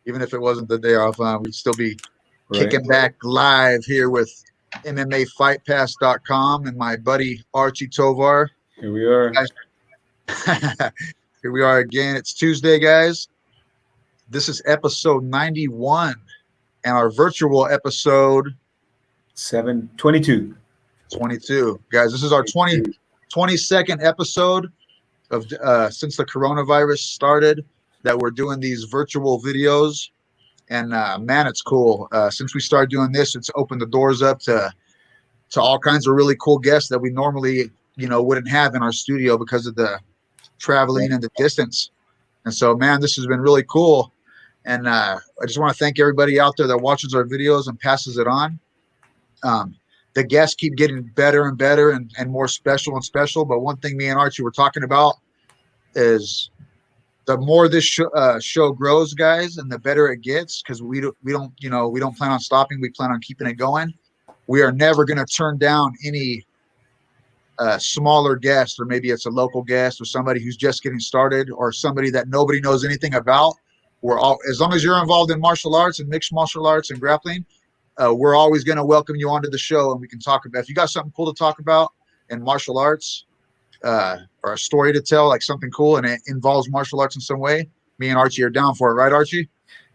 Even if it wasn't the day off, we'd still be Right. kicking back live here with MMAFightPass.com and my buddy Archie Tovar. Here we are. Here we are again. It's Tuesday, guys. This is episode 91 and our virtual episode 722. 22. Guys, this is our 22nd episode of since the coronavirus started that we're doing these virtual videos. And man, it's cool. Since we started doing this, it's opened the doors up to all kinds of really cool guests that we normally, wouldn't have in our studio because of the traveling and the distance. And so, man, this has been really cool. And I just want to thank everybody out there that watches our videos and passes it on. The guests keep getting better and better and more special and special. But one thing me and Archie were talking about is the more this show grows, guys, and the better it gets, because we don't plan on stopping. We plan on keeping it going. We are never going to turn down any smaller guest, or maybe it's a local guest or somebody who's just getting started or somebody that nobody knows anything about. As long as you're involved in martial arts and mixed martial arts and grappling, we're always going to welcome you onto the show, and we can talk about, if you got something cool to talk about in martial arts, or a story to tell, like something cool and it involves martial arts in some way, me and Archie are down for it, right, Archie?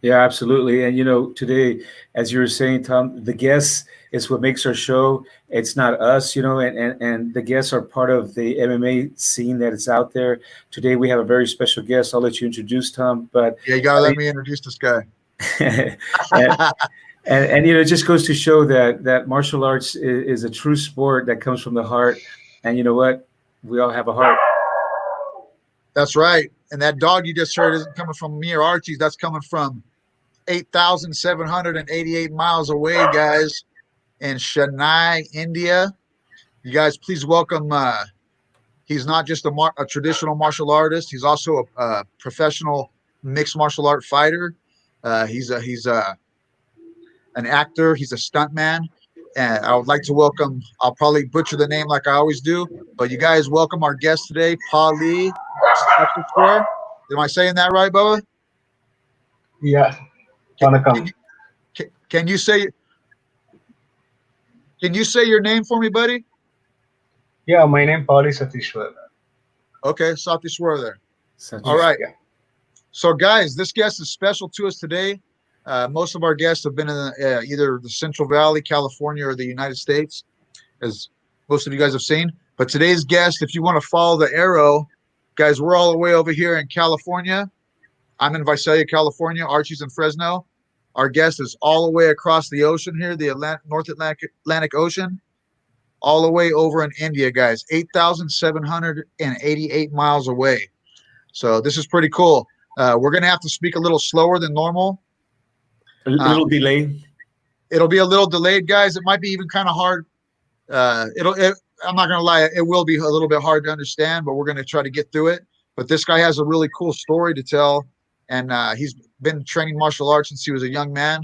Yeah, absolutely. And today, as you were saying, Tom, the guests is what makes our show. It's not us, and the guests are part of the MMA scene that is out there. Today we have a very special guest. I'll let you introduce Tom, but yeah, you gotta let me introduce this guy. and it just goes to show that martial arts is a true sport that comes from the heart. And you know what? We all have a heart. That's right. And that dog you just heard isn't coming from me or Archie's. That's coming from 8,788 miles away, guys, in Chennai, India. You guys, please welcome. He's not just a traditional martial artist. He's also a professional mixed martial art fighter. He's an actor. He's a stuntman. And I would like to welcome, I'll probably butcher the name like I always do, but you guys welcome our guest today, Paa Lee. Sathiswer. Am I saying that right, Bubba? Yeah. Can you say your name for me, buddy? Yeah, my name Paa Lee Sathiswer. Okay, Sathiswer there. Sathiswer. All right. Yeah. So, guys, this guest is special to us today. Most of our guests have been in either the Central Valley, California, or the United States, as most of you guys have seen. But today's guest, if you want to follow the arrow, guys, we're all the way over here in California. I'm in Visalia, California. Archie's in Fresno. Our guest is all the way across the ocean here, the North Atlantic Ocean, all the way over in India, guys, 8,788 miles away. So this is pretty cool. We're going to have to speak a little slower than normal. A little delay. It'll be a little delayed, guys. It might be even kind of hard. I'm not going to lie. It will be a little bit hard to understand, but we're going to try to get through it. But this guy has a really cool story to tell. And he's been training martial arts since he was a young man.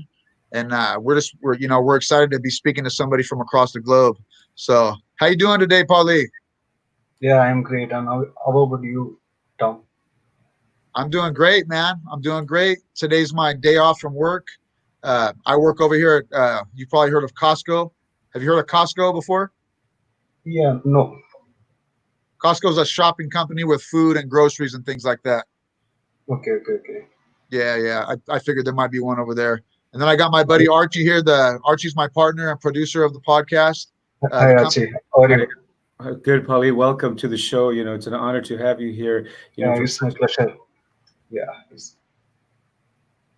And we're excited to be speaking to somebody from across the globe. So how you doing today, Paa Lee? Yeah, I'm great. And how about you, Tom? I'm doing great, man. I'm doing great. Today's my day off from work. I work over here at, you've probably heard of Costco. Have you heard of Costco before? Yeah, no. Costco is a shopping company with food and groceries and things like that. Okay. Yeah. I figured there might be one over there. And then I got my buddy Archie here. Archie's my partner and producer of the podcast. Hi, Archie. How are you? Good, Paa Lee. Welcome to the show. It's an honor to have you here. It's my pleasure. Yeah.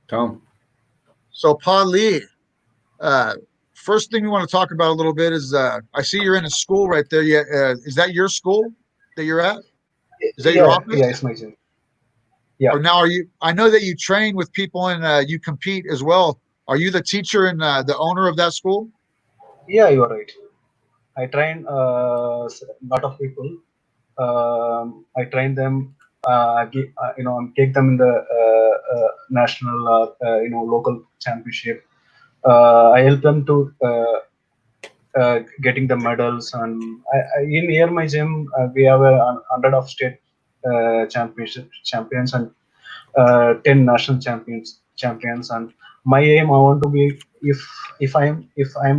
Tom. So, Paa Lee, first thing we want to talk about a little bit is I see you're in a school right there. Is that your school that you're at? Is that your office? Yeah, it's my gym. Yeah. Or now I know that you train with people and you compete as well. Are you the teacher and the owner of that school? Yeah, you are right. I train a lot of people. I train them. Take them in the national, local championship. I help them to getting the medals. And in here my gym, we have 100 of state champions, and 10 national champions. And my aim, I want to be, if I'm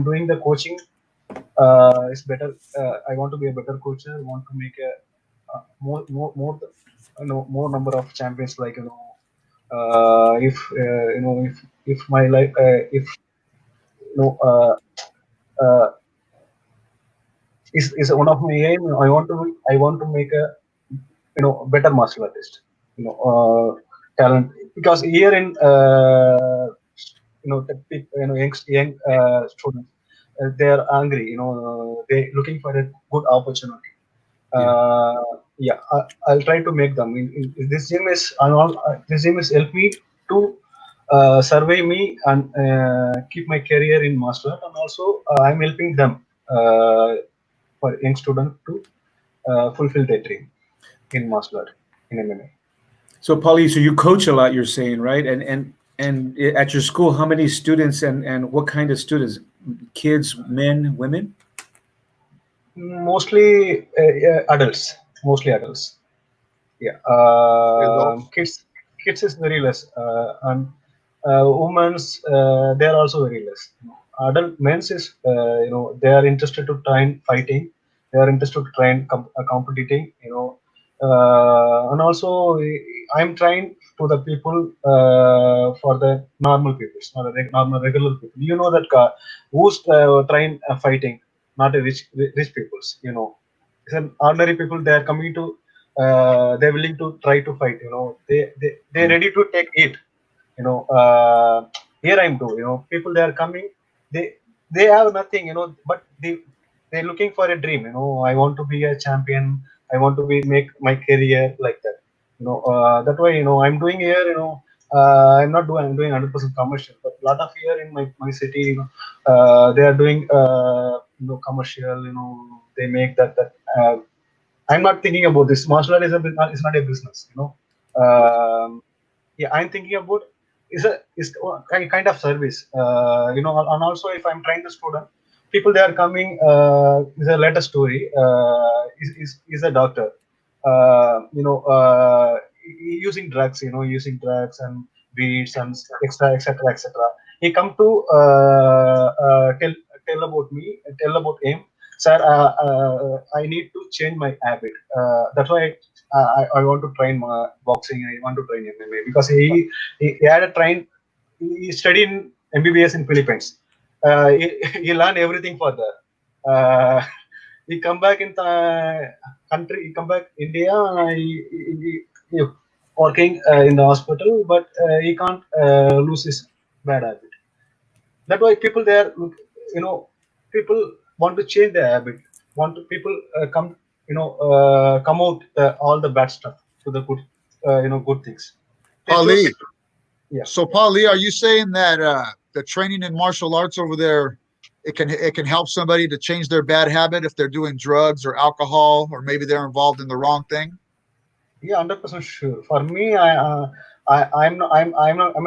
doing the coaching, it's better. I want to be a better coach. I want to make a more number of champions. Like if if my life, if you know uh, is one of my aim. I want to make a better martial artist. Talent, because here in young students, they are angry. They looking for a good opportunity. Yeah, I'll try to make them. This gym is help me to survey me and keep my career in martial art, and also I'm helping them for young student to fulfill their dream in martial art, in MMA. So, Paa Lee, so you coach a lot, you're saying, right? And at your school, how many students and what kind of students? Kids, men, women? Mostly adults. Mostly adults. Yeah. Kids is very less, and women's they are also very less. Adult men's is they are interested to train fighting. They are interested to train competing. And also I'm trying to the people, for the normal people, not the normal regular people. That who's train fighting, not a rich peoples. It's an ordinary people. They are coming to they're willing to try to fight. They're ready to take it. Here I'm too. People, they are coming. They have nothing. But they're looking for a dream. I want to be a champion. I want to be make my career like that. That way. I'm doing here. I'm not doing. I'm doing 100% commercial, but a lot of here in my city. They are doing commercial. They make that. I'm not thinking about this. Martial art is not a business. Yeah, I'm thinking about is a kind of service. And also if I'm trying to student, people, they are coming. Is a latest story. Is a doctor. Using drugs. Using drugs and weeds and extra, etc., etc. He come to tell about me, tell about him. Sir, I need to change my habit. That's why I want to train boxing. I want to train MMA because he had a train. He studied in MBBS in Philippines. He learned everything for that. He come back in the country. He come back India. He working in the hospital, but he can't lose his bad habit. That's why people there, people want to change their habit. Want to people come out all the bad stuff to the good, good things. Paa Lee. Yeah. So, Paa Lee, are you saying that the training in martial arts over there, it can help somebody to change their bad habit if they're doing drugs or alcohol, or maybe they're involved in the wrong thing? Yeah, 100% sure. For me, I'm a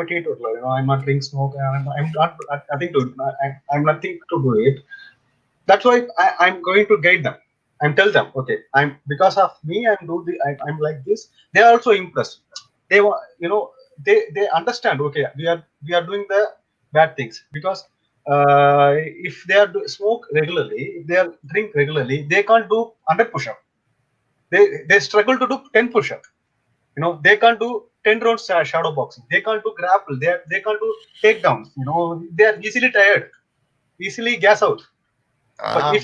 teetotaler. I'm not drink smoke. I'm not nothing to. I'm nothing to do it. That's why I'm going to guide them. I'm tell them, okay, I'm because of me, I'm like this. They are also impressed. They want, they understand. Okay, we are doing the bad things because if they are smoke regularly, if they are drink regularly, they can't do 100 push-up. They struggle to do 10 push-up. They can't do 10 rounds shadow boxing. They can't do grapple. They can't do takedowns. They are easily tired, easily gas out. But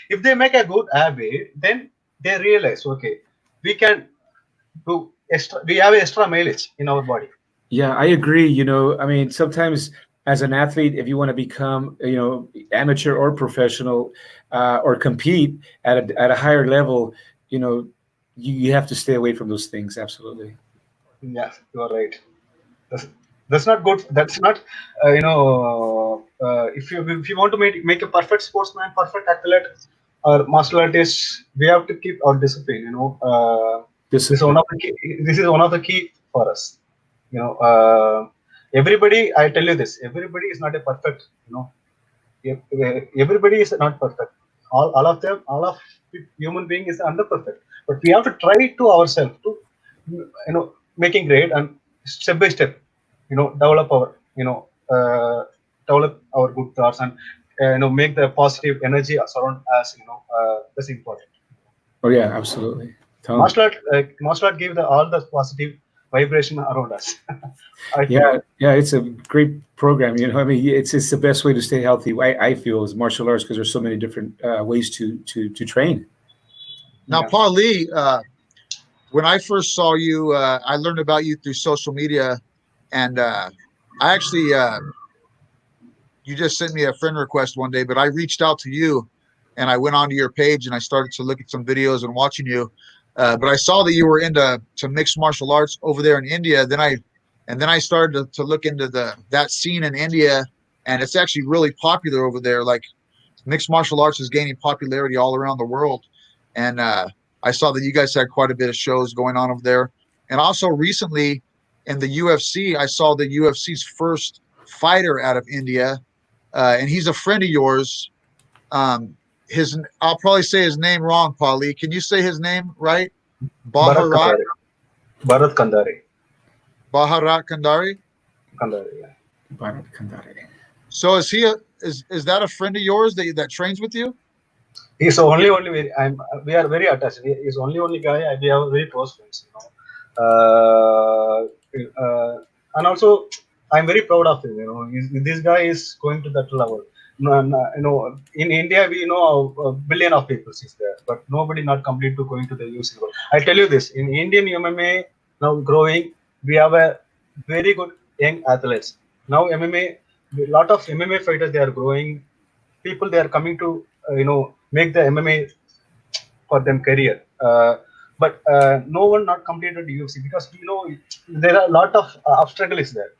if they make a good habit, then they realize, okay, we can do extra. We have extra mileage in our body. Yeah, I agree. I mean, sometimes as an athlete, if you want to become, amateur or professional, or compete at a higher level, you have to stay away from those things. Absolutely. Yes, you are right. That's not good. That's not, if you want to make a perfect sportsman, perfect athlete, or martial artist, we have to keep our discipline. This is one of the key. This is one of the key for us. Everybody. I tell you this. Everybody is not a perfect. Everybody is not perfect. All of them. All of human being is under perfect. But we have to try to ourselves to, making great, and step by step, develop our, develop our good thoughts, and make the positive energy surround us. That's important. Oh yeah, absolutely. Martial art give all the positive vibration around us. I feel. Yeah, it's a great program. I mean, it's the best way to stay healthy. I feel is martial arts because there's so many different ways to train. Now, Yeah. Paa Lee, when I first saw you, I learned about you through social media, and I actually, you just sent me a friend request one day, but I reached out to you, and I went onto your page and I started to look at some videos and watching you. But I saw that you were into mixed martial arts over there in India. Then I started to look into that scene in India, and it's actually really popular over there. Like mixed martial arts is gaining popularity all around the world, and I saw that you guys had quite a bit of shows going on over there. And also recently in the UFC, I saw the UFC's first fighter out of India, and he's a friend of yours. I'll probably say his name wrong, Paa Lee. Can you say his name right? Bharat Bharat Kandari. Bharat Kandari. Bharat Kandari. Kandari, yeah. Bharat Kandari. So is that a friend of yours that trains with you? He's only we are very attached. He's only guy. We have very close friends. And also I'm very proud of him. This guy is going to that level. In India we know a billion of people is there, but nobody not complete to going to the UFC level. I tell you this: in Indian MMA now growing, we have a very good young athletes. Now MMA, a lot of MMA fighters they are growing. People they are coming to make the MMA for them career. But no one not completed UFC because there are a lot of obstacles there.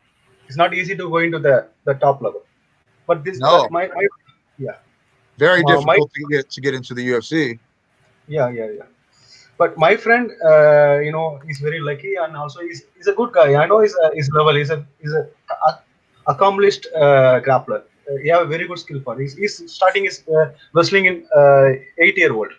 It's not easy to go into the top level. But this No. my yeah. Very My difficult to get into the UFC. yeah. But my friend, he's very lucky, and also he's a good guy. I know his level. He's a accomplished grappler. He have a very good skill for. He's starting his wrestling in 8-year-old,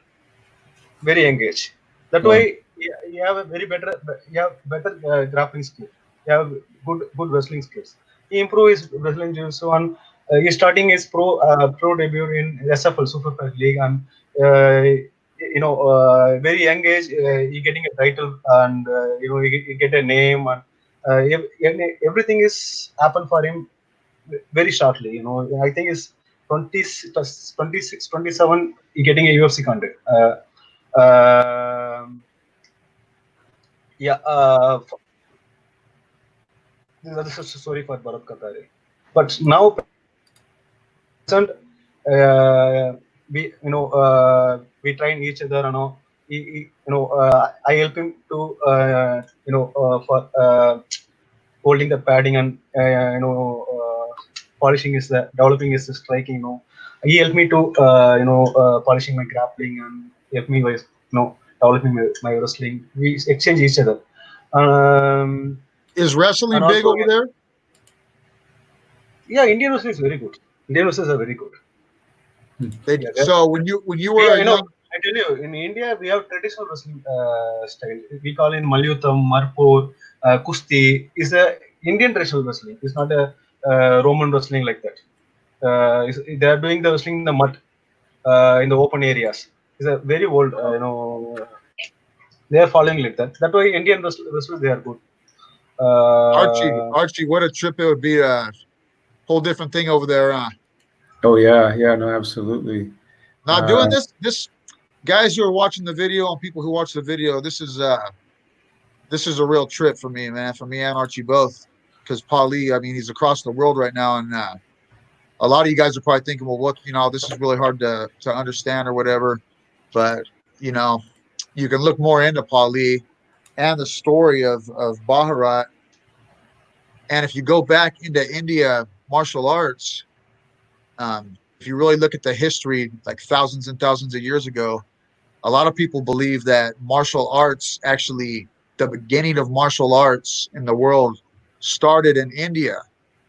very engaged. That way, you have a better grappling skill. You have good wrestling skills. He improved his wrestling jiu-jitsu, and he's starting his pro debut in SFL Super Fight League, and very young age, he getting a title, and he get a name, and everything is happen for him very shortly. I think it's 26, 27, he getting a UFC contract. Yeah. This is sorry for Bharat Katari, but now we train each other. I help him to for holding the padding and polishing his developing his striking. He helped me to polishing my grappling and help me with developing my wrestling. We exchange each other. Is wrestling and big also, over there? Yeah, Indian wrestling is very good. Indian wrestlers are very good. So when you were a young, I tell you, in India we have traditional wrestling style. We call it Malyutham, Marpur, Kusti. Is a Indian traditional wrestling. It's not a Roman wrestling like that. They are doing the wrestling in the mud, in the open areas. It's a very old, they are following like that. That way, Indian wrestlers they are good. Archie, what a trip it would be! A whole different thing over there. Oh yeah, no, absolutely. Now doing this, guys who are watching the video and people who watch the video, this is a real trip for me, man. For me and Archie both, because Paa Lee, I mean, he's across the world right now, and a lot of you guys are probably thinking, well, what, this is really hard to understand or whatever. But you can look more into Paa Lee and the story of Bharat. And if you go back into India martial arts, if you really look at the history, like thousands and thousands of years ago, a lot of people believe that martial arts actually, the beginning of martial arts in the world started in India.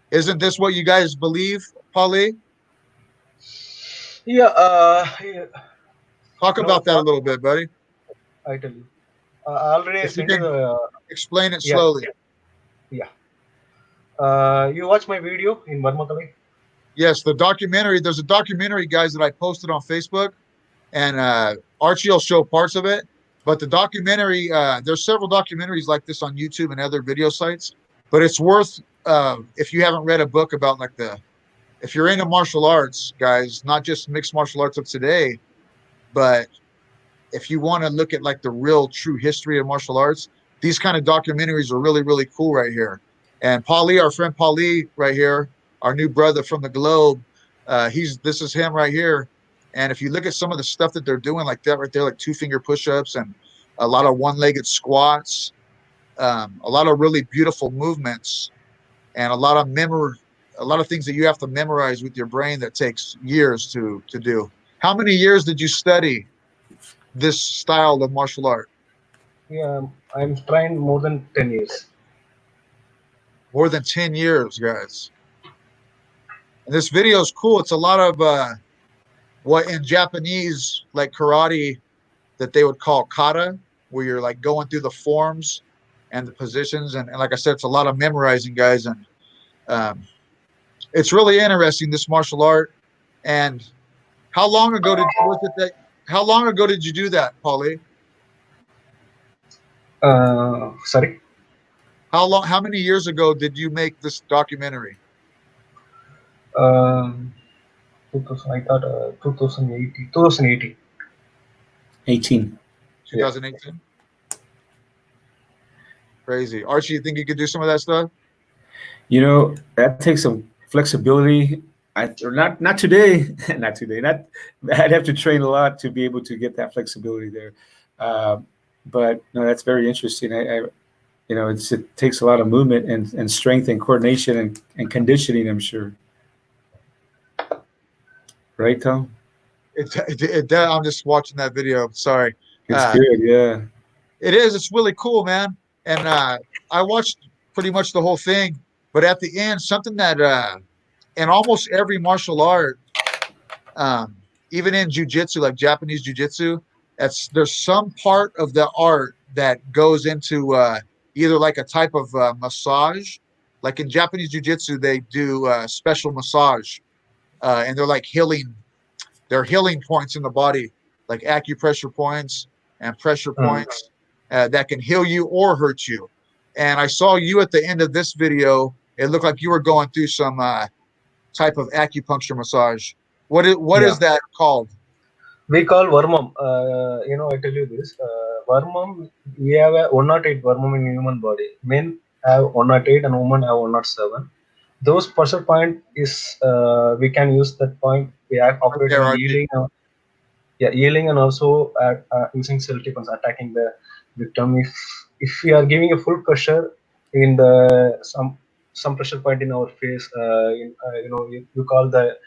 Isn't this what you guys believe, Paa Lee? Yeah. Talk about that a little bit, buddy. I tell you. Already I If you sent you can the explain it yeah slowly. yeah. You watch my video in Varmakalai? Yes, the documentary. There's a documentary, guys, that I posted on Facebook, and Archie will show parts of it. But the documentary, there's several documentaries like this on YouTube and other video sites. But it's worth if you haven't read a book about like if you're into martial arts, guys, not just mixed martial arts of today, but if you want to look at like the real true history of martial arts, these kind of documentaries are really, really cool right here. And Paa Lee, our friend Paa Lee right here, our new brother from the globe, this is him right here. And if you look at some of the stuff that they're doing like that right there, like 2-finger push-ups and a lot of one-legged squats, a lot of really beautiful movements and a lot of things that you have to memorize with your brain that takes years to do. How many years did you study this style of martial art? Yeah, I'm trying more than 10 years. More than 10 years, guys. And this video is cool. It's a lot of what in Japanese, like karate, that they would call kata, where you're like going through the forms and the positions. And like I said, it's a lot of memorizing, guys. And um, it's really interesting, this martial art. And how long ago how long ago did you do that, Paa Lee? Sorry. How many years ago did you make this documentary? 2000, I thought 2018. 18. 2018? Crazy. Archie, you think you could do some of that stuff? You know, that takes some flexibility. Or not today, not today. Not I'd have to train a lot to be able to get that flexibility there. But no, that's very interesting. It takes a lot of movement and strength and coordination and conditioning, I'm sure. Right, Tom? I'm just watching that video. Sorry. It's good, yeah. It is. It's really cool, man. And I watched pretty much the whole thing. But at the end, something that in almost every martial art, even in jujitsu, like Japanese jujitsu, there's some part of the art that goes into either like a type of massage. Like in Japanese jujitsu, they do special massage, and they're like they're healing points in the body, like acupressure points and pressure points that can heal you or hurt you. And I saw you at the end of this video. It looked like you were going through some type of acupuncture massage. What is that called? We call Varmam. I tell you this. Varmam, we have a 108 Varmam in human body. Men have 108 and women have 107. Those pressure point is we can use that point. We are operating healing. Healing and also using self-defense, attacking the victim. If we are giving a full pressure in the some pressure point in our face, you call the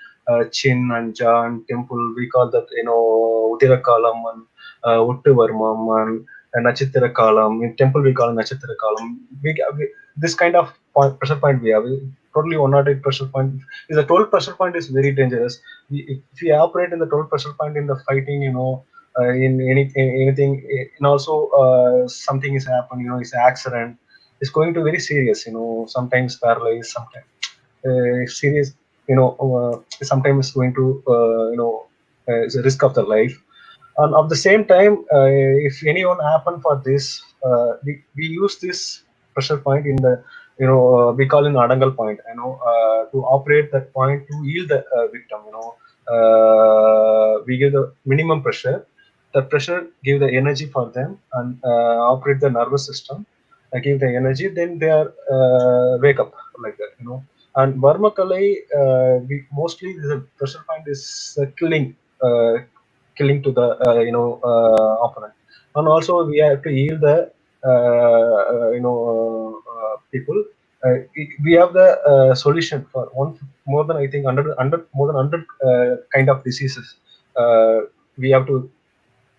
chin and jaw and temple. We call that Udira Kalam and Uttu Varmam and Nachitra Kalam. In temple we call Nachitra Kalam. This kind of pressure point we have. Totally 108 pressure point. The 12 pressure point is very dangerous. If we operate in the 12 pressure point in the fighting, in anything, and also something is happened, it's an accident, it's going to very serious, sometimes paralyzed, sometimes serious, sometimes it's going to, it's a risk of the life. And at the same time, if anyone happen for this, we use this pressure point in the, we call it Adangal point, to operate that point to heal the victim, we give the minimum pressure. The pressure give the energy for them and operate the nervous system, give the energy, then they are wake up like that, And Burma Kalai, we mostly the pressure point is killing to the opponent, and also we have to heal the people. We have the solution for more than I think more than 100 kind of diseases. We have to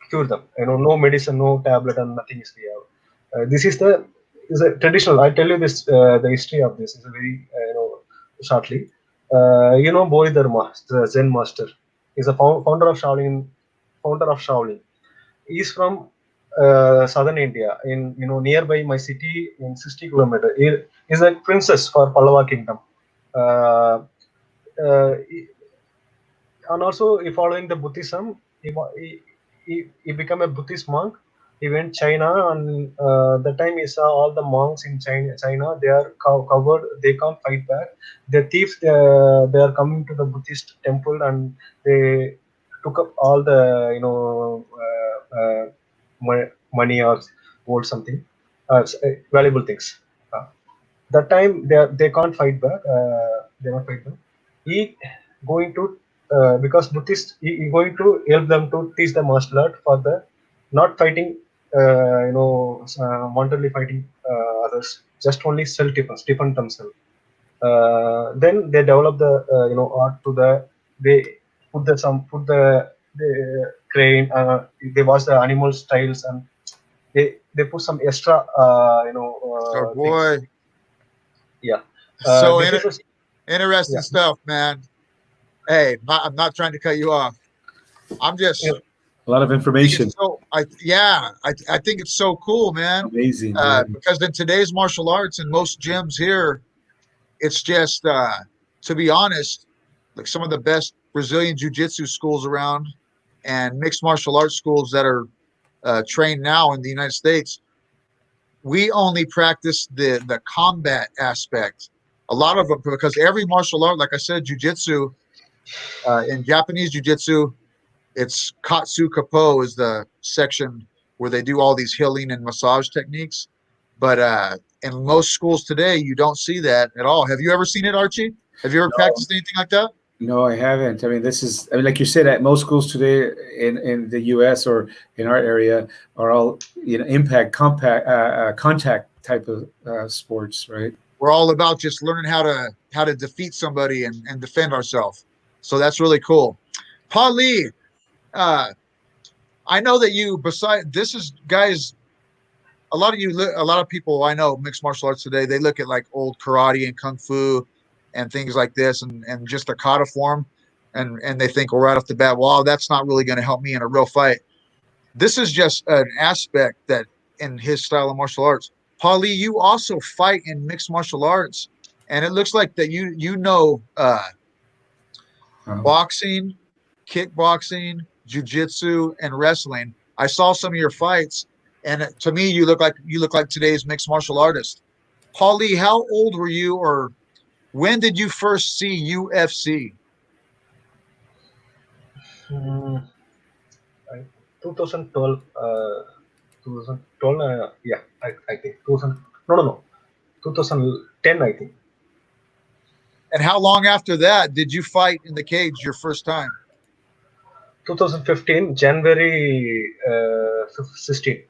cure them. No medicine, no tablet, and nothing is we have. This is a traditional. I tell you this. The history of this is a very shortly. Bodhidharma, the Zen master, is a founder of Shaolin. He is from southern India, in nearby my city in 60 kilometer. It is a princess for Pallava kingdom. Uh, uh, and also he following the Buddhism. He became a Buddhist monk. He went China, and the time he saw all the monks in China, they are covered. They can't fight back. The thieves, they are coming to the Buddhist temple, and they took up all the money or gold something, valuable things. That time they can't fight back. They not fight back. He going to because Buddhist, he going to help them to teach the martial art for the not fighting, wantonly fighting others, just only self defense, defend themselves. Then they develop the art to the, they put the crane. They watch the animal styles, and they put some extra So things. boy, Yeah. so This is interesting yeah. stuff, man. Hey, I'm not trying to cut you off. I'm just Yeah. A lot of information. I think it's so cool, man. Amazing. Yeah. Because in today's martial arts and most gyms here, it's just to be honest, like some of the best Brazilian jiu-jitsu schools around and mixed martial arts schools that are trained now in the United States, we only practice the combat aspect. A lot of them, because every martial art, like I said, jiu-jitsu, in Japanese jiu-jitsu, it's Katsu Kapo is the section where they do all these healing and massage techniques. But in most schools today, you don't see that at all. Have you ever seen it, Archie? Have you ever practiced anything like that? No, I haven't. I mean, like you said, at most schools today in the U.S. or in our area are all contact type of sports, right? We're all about just learning how to defeat somebody and defend ourselves. So that's really cool. Paa Lee, I know that this is guys. A lot of people I know mixed martial arts today. They look at like old karate and kung fu and things like this, and just a kata form, and they think, well, right off the bat, wow, that's not really going to help me in a real fight. This is just an aspect that in his style of martial arts. Paa Lee, you also fight in mixed martial arts, and it looks like that you know boxing, kickboxing, jiu-jitsu, and wrestling. I saw some of your fights, and to me, you look like today's mixed martial artist. Paa Lee, how old were you, or when did you first see UFC? 2012. 2012. Yeah, I think 2000. No. 2010, I think. And how long after that did you fight in the cage your first time? 2015 January 16.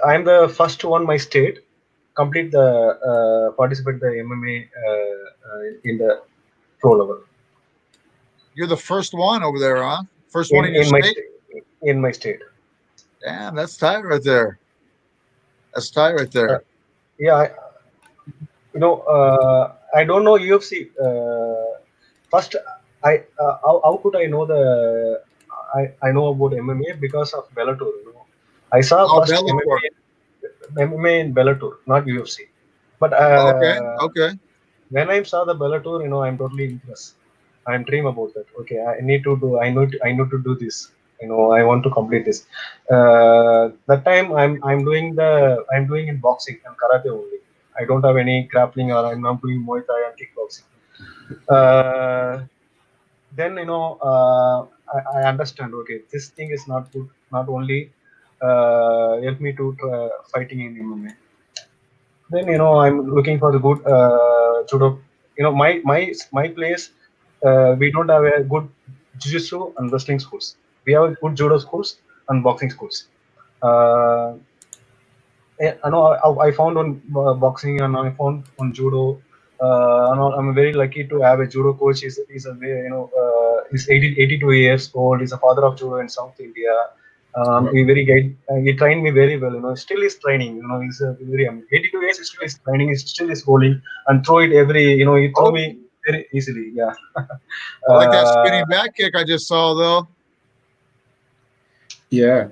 I'm the first one my state complete the participate the MMA in the pro level. You're the first one over there, huh? First one in your state? In my state. Damn, that's tight right there. That's tight right there. Yeah, I don't know UFC. First, how could I know I know about MMA because of Bellator. I saw first MMA in Bellator, not UFC. But okay. When I saw the Bellator, I'm totally impressed. I'm dream about that. Okay, I need to do this. I want to complete this. That time I'm doing in boxing and karate only. I don't have any grappling, or I'm not doing muay thai and kickboxing. Then I understand. Okay, this thing is not good. Not only help me to fighting in MMA. Then I'm looking for the good judo. My place, we don't have a good jiu-jitsu and wrestling schools. We have good judo schools and boxing schools. I know I found on boxing, and I found on judo. I'm very lucky to have a judo coach. He's he's 82 years old. He's a father of judo in South India. He trained me very well. Still is training. He's very 82 years. Still is training. He still is bowling and throw it every. He throw me very easily. Yeah. I like that spinning back kick I just saw though. Yeah.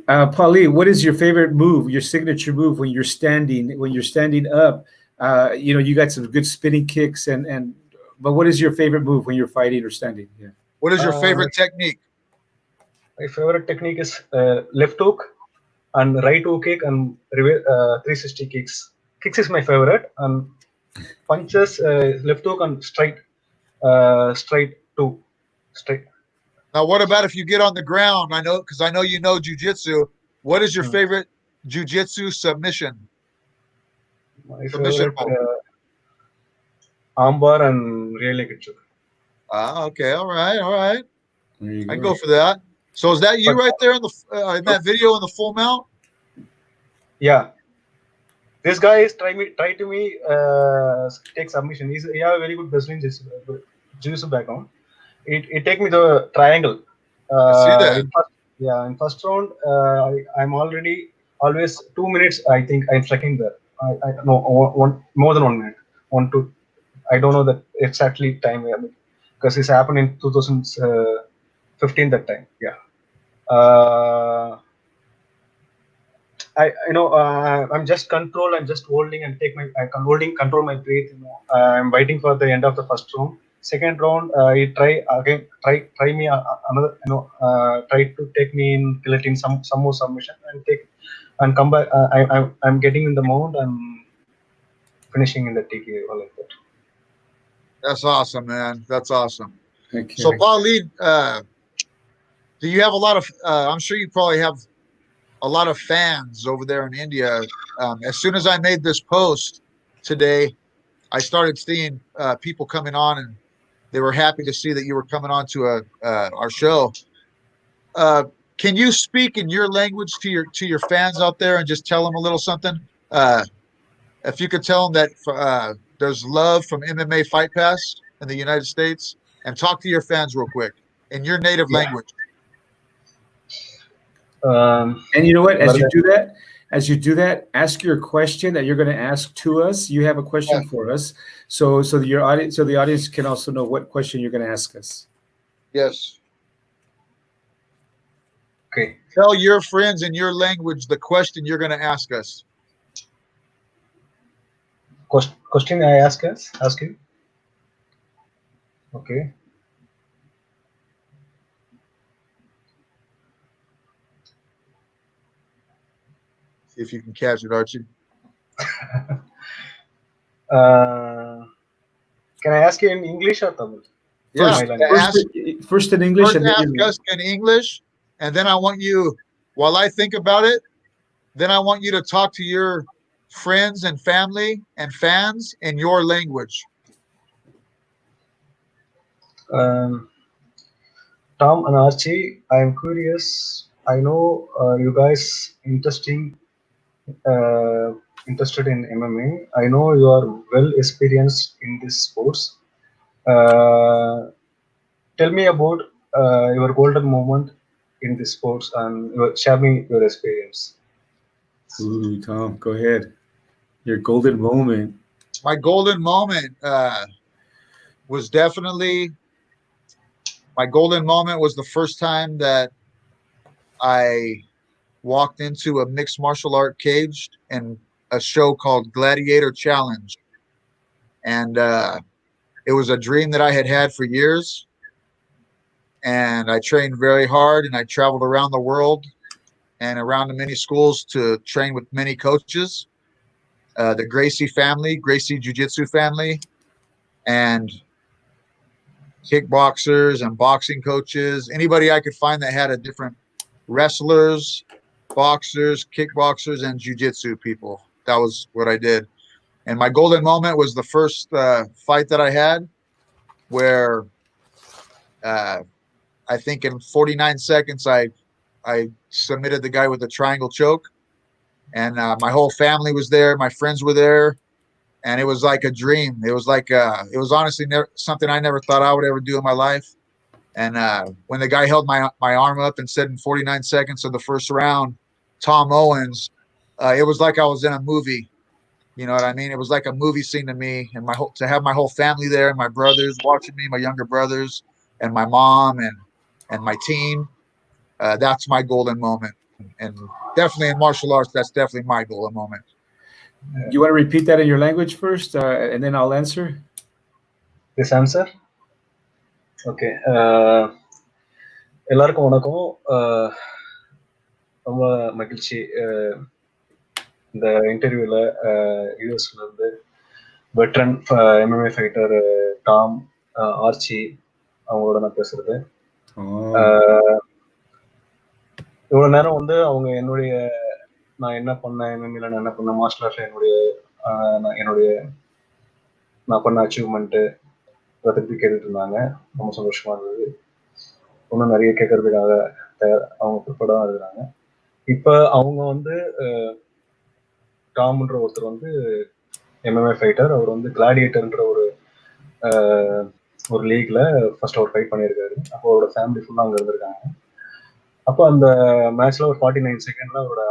Paa Lee, what is your favorite move, your signature move when you're standing, up? You got some good spinning kicks but what is your favorite move when you're fighting or standing? Yeah. What is your My, favorite technique? my favorite technique is left hook and right hook kick and 360 kicks. Kicks is my favorite, and punches left hook and straight two straight. Now, what about if you get on the ground? Because I know you know jujitsu. What is your Hmm. favorite jujitsu submission? My Submission favorite move. armbar and rear naked choke. Okay, all right. There you I go. go for that. So is that you But right there in that video in the full mount? yeah, this guy is try to me take submission. He have a very good Brazilian jiu-jitsu background. It take me the triangle. I see that. In first round, I'm already always 2 minutes. I think I'm striking there. I no one more than 1 minute. 1 2. I don't know that exactly time because it's happened in 2015 that time. Yeah. I'm just control. I'm just holding and take my. I'm holding, control my breath. I'm waiting for the end of the first round. Second round, he try again. Try me another. Try to take me in guillotine, some more submission and take and come back. I'm getting in the mount and finishing in the TK or like that. That's awesome, man. That's awesome. Okay. So, Paa Lee, do you have a lot of? I'm sure you probably have a lot of fans over there in India. As soon as I made this post today, I started seeing people coming on, and they were happy to see that you were coming on to our show. Can you speak in your language to your fans out there and just tell them a little something? If you could tell them that there's love from MMA Fight Pass in the United States, and talk to your fans real quick in your native Yeah. language. And you know what? As Varga- you do that, ask your question that you're going to ask to us. You have a question for us, so the audience can also know what question you're going to ask us. Yes. Okay. Tell your friends in your language the question you're going to ask us. Question I ask you. Okay. See if you can catch it, Archie. Can I ask you in English or Tamil? Yeah. First in English, and then ask us in English, and then I want you, while I think about it, then I want you to talk to your friends and family and fans in your language. Tom and Archie, I am curious. I know you guys interested in MMA. I know you are well experienced in this sports. Tell me about your golden moment in this sports and share me your experience. Ooh, Tom, go ahead. Your golden moment. My golden moment was definitely the first time that I walked into a mixed martial art cage in a show called Gladiator Challenge. And it was a dream that I had for years. And I trained very hard, and I traveled around the world and around the many schools to train with many coaches. The Gracie Jiu-Jitsu family, and kickboxers and boxing coaches, anybody I could find that had a different wrestlers, boxers, kickboxers, and jiu-jitsu people. That was what I did. And my golden moment was the first fight that I had, where I think in 49 seconds I submitted the guy with the triangle choke, and my whole family was there, my friends were there, and it was like a dream. It was like it was honestly something I never thought I would ever do in my life. And when the guy held my arm up and said in 49 seconds of the first round, Tom Owens, it was like I was in a movie. You know what I mean? It was like a movie scene to me, and to have my whole family there, and my brothers watching me, my younger brothers, and my mom, and my team. that's my golden moment. And definitely in martial arts, that's definitely my golden moment. You want to repeat that in your language first, and then I'll answer? This answer? Okay. எல்லாருக்கும் வணக்கம். ரொம்ப மகிழ்ச்சி இந்த இன்டர்வியூல யூஎஸ்ல இருந்து veteran MMA fighter Tom arch அவங்களோட நான் பேசுறது. இவ்வளவு நேரம் வந்து அவங்க என்னுடைய நான் என்ன பண்ணேன், MMA நான் என்ன பண்ணேன், மார்ஷல் ஆர்ட்ல என்னுடைய நான் பண்ண அச்சீவ்மெண்ட்டு அதை பற்றி கேட்டுட்டு இருந்தாங்க. ரொம்ப சந்தோஷமா இருந்தது. இன்னும் நிறைய கேட்கறதுக்காக அவங்க ப்ரிப்பேர்டாக இருக்கிறாங்க. இப்போ அவங்க வந்து டாம்ன்ற ஒருத்தர் வந்து MMA ஃபைட்டர். அவர் வந்து கிளாடியேட்டர்ன்ற ஒரு லீக்ல ஃபர்ஸ்ட் அவர் ஃபைட் பண்ணியிருக்காரு. அப்போ அவரோட ஃபேமிலி ஃபுல்லாக அங்கே இருந்திருக்காங்க. அப்போ அந்த மேட்ச்ல ஒரு 49 செகண்ட்ல அவரோட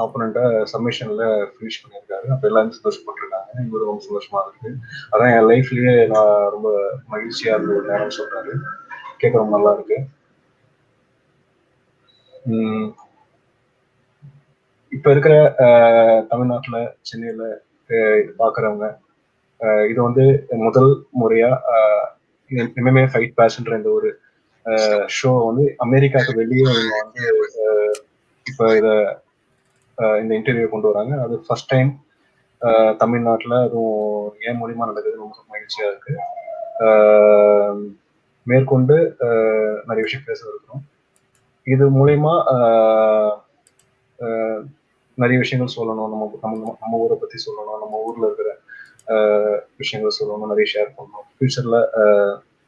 ஆப்போனண்ட்டை சப்மிஷன்ல ஃபினிஷ் பண்ணியிருக்காரு. அப்போ எல்லாரும் சந்தோஷப்பட்டிருக்காங்க. எங்களுக்கு ரொம்ப சந்தோஷமா இருக்கு. அதான் என் லைஃப்லயே நான் ரொம்ப மகிழ்ச்சியா இருந்த ஒரு நேரம் சொல்றாரு. கேட்க ரொம்ப நல்லா இருக்கு. இப்ப இருக்கிற தமிழ்நாட்டுல சென்னையில பாக்குறவங்க இது வந்து முதல் முறையா MMA ஃபைட் பேஷன்ற இந்த ஒரு ஷோ வந்து அமெரிக்காவுக்கு வெளியே இவங்க வந்து இப்ப இந்த இன்டர்வியூ கொண்டு வராங்க. அது ஃபர்ஸ்ட் டைம் தமிழ்நாட்டுல அதுவும் ஏன் மூலியமா நடக்குது. ரொம்ப மகிழ்ச்சியா இருக்கு. மேற்கொண்டு நிறைய விஷயம் பேச இருக்கிறோம். இது மூலயமா நிறைய விஷயங்கள் சொல்லணும். நம்ம ஊரை பத்தி சொல்லணும், நம்ம ஊர்ல இருக்கிற விஷயங்கள் சொல்லணும், நிறைய ஷேர் பண்ணணும். ஃபியூச்சர்ல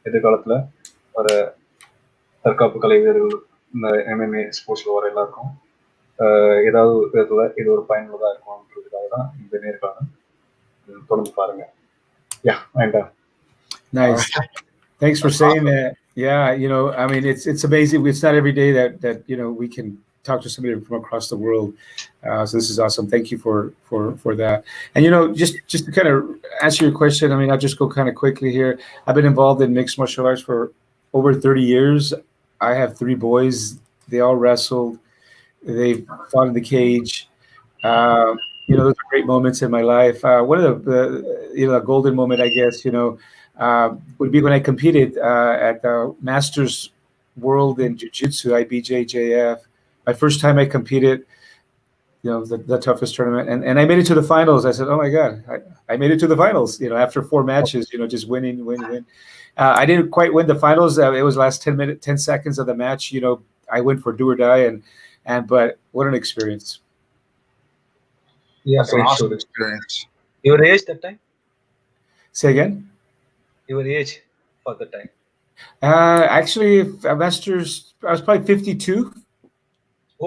எதிர்காலத்துல வர தற்காப்பு கலை வீரர்கள் இந்த MMA ஸ்போர்ட்ஸ்ல வர எல்லாருக்கும் ஏதாவது விதத்துல இது ஒரு பயனுள்ளதா இருக்கும்ன்றதுக்காக தான் இந்த நேர்காணல். தொடர்ந்து பாருங்க. Nice. Thanks for saying that. Yeah, I mean, it's amazing. It's not every day that we can talk to somebody from across the world. So this is awesome. Thank you for that. And just to kind of answer your question, I mean, I'll just go kind of quickly here. I've been involved in mixed martial arts for over 30 years. I have 3 boys. They all wrestled. They fought in the cage. Those are great moments in my life. One of the golden moment, I guess, would be when I competed at the Masters World in Jiu-Jitsu, IBJJF. My first time I competed, the toughest tournament, and I made it to the finals. I said, "Oh my God, I made it to the finals!" After 4 matches, just win. I didn't quite win the finals. It was the last 10 seconds of the match. I went for do or die, but what an experience! Yeah, that's an awesome experience. Your age that time? Say again. Your age for the time? Actually, Masters, I was probably 52.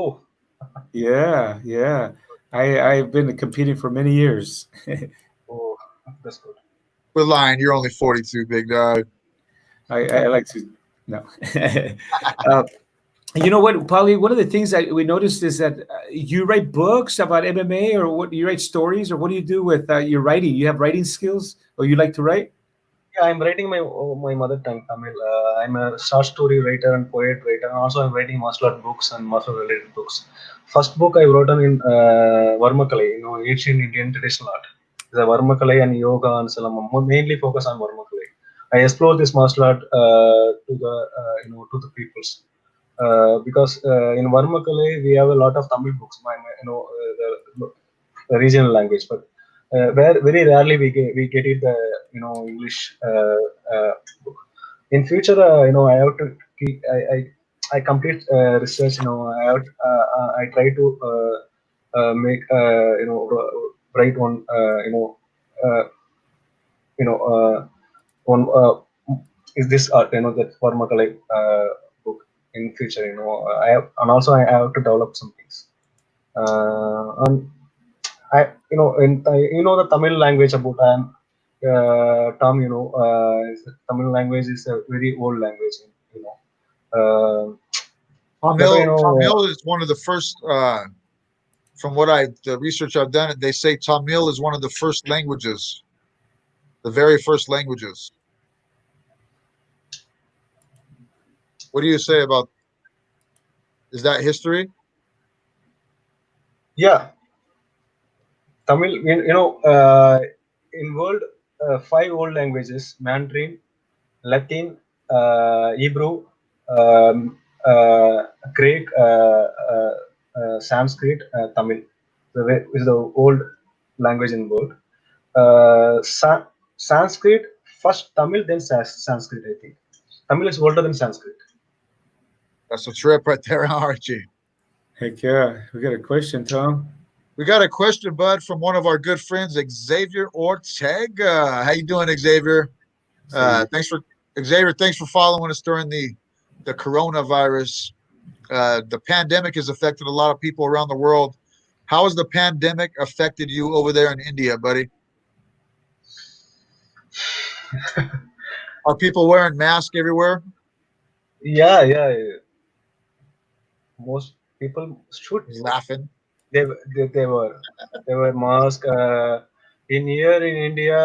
Oh. Yeah. I've been competing for many years. Oh, that's good. We're lying. You're only 42, big dog. I like to no. You know what, Paa Lee, one of the things that we noticed is that you write books about MMA, or what? You write stories, or what do you do with your writing? You have writing skills, or you like to write? Yeah, I'm writing my mother tongue Tamil. I'm a short story writer and poet writer, and also I'm writing martial art books and martial related books. First book I wrote in Varmakalai, ancient Indian traditional art. The Varmakalai and yoga and salam mainly focus on Varmakalai. I explore this martial art to the peoples. Because in Varmakalai we have a lot of Tamil books, the regional language, but very rarely we get it English book. In future, I have to keep, I complete research. I try to make write one one is this art that Varmakalai book in future. I have, and also I have to develop some things. And the Tamil language about Tom, Tamil language is a very old language. Tamil is one of the first. From the research I've done, they say Tamil is one of the first languages, the very first languages. What do you say about? Is that history? Yeah, Tamil. In world, 5 old languages: Mandarin, Latin, Hebrew, um, uh, Greek, Sanskrit, Tamil. Is the old language in world. Sanskrit first, Tamil, then Sanskrit. I think Tamil is older than Sanskrit. That's a trip right there, Archie. Heck yeah. We got a question, Tom. We got a question, bud, from one of our good friends, Xavier Ortega. How you doing, Xavier? Thanks for following us during the coronavirus. The pandemic has affected a lot of people around the world. How has the pandemic affected you over there in India, buddy? Are people wearing masks everywhere? Yeah, yeah. Most people should. He's laughing. They were mask. In here in India,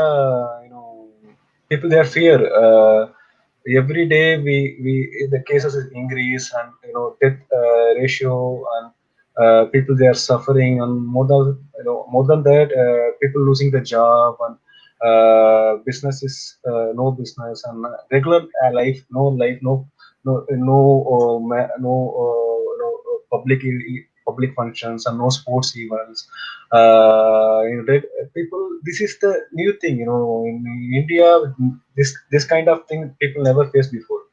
people they are fear. Every day we the cases is increase, and death ratio, and people they are suffering, and more than that, people losing the job, and business is no business, and regular life, no life, no public functions, and no sports events. People, this is the new thing, in India. This kind of thing people never faced before.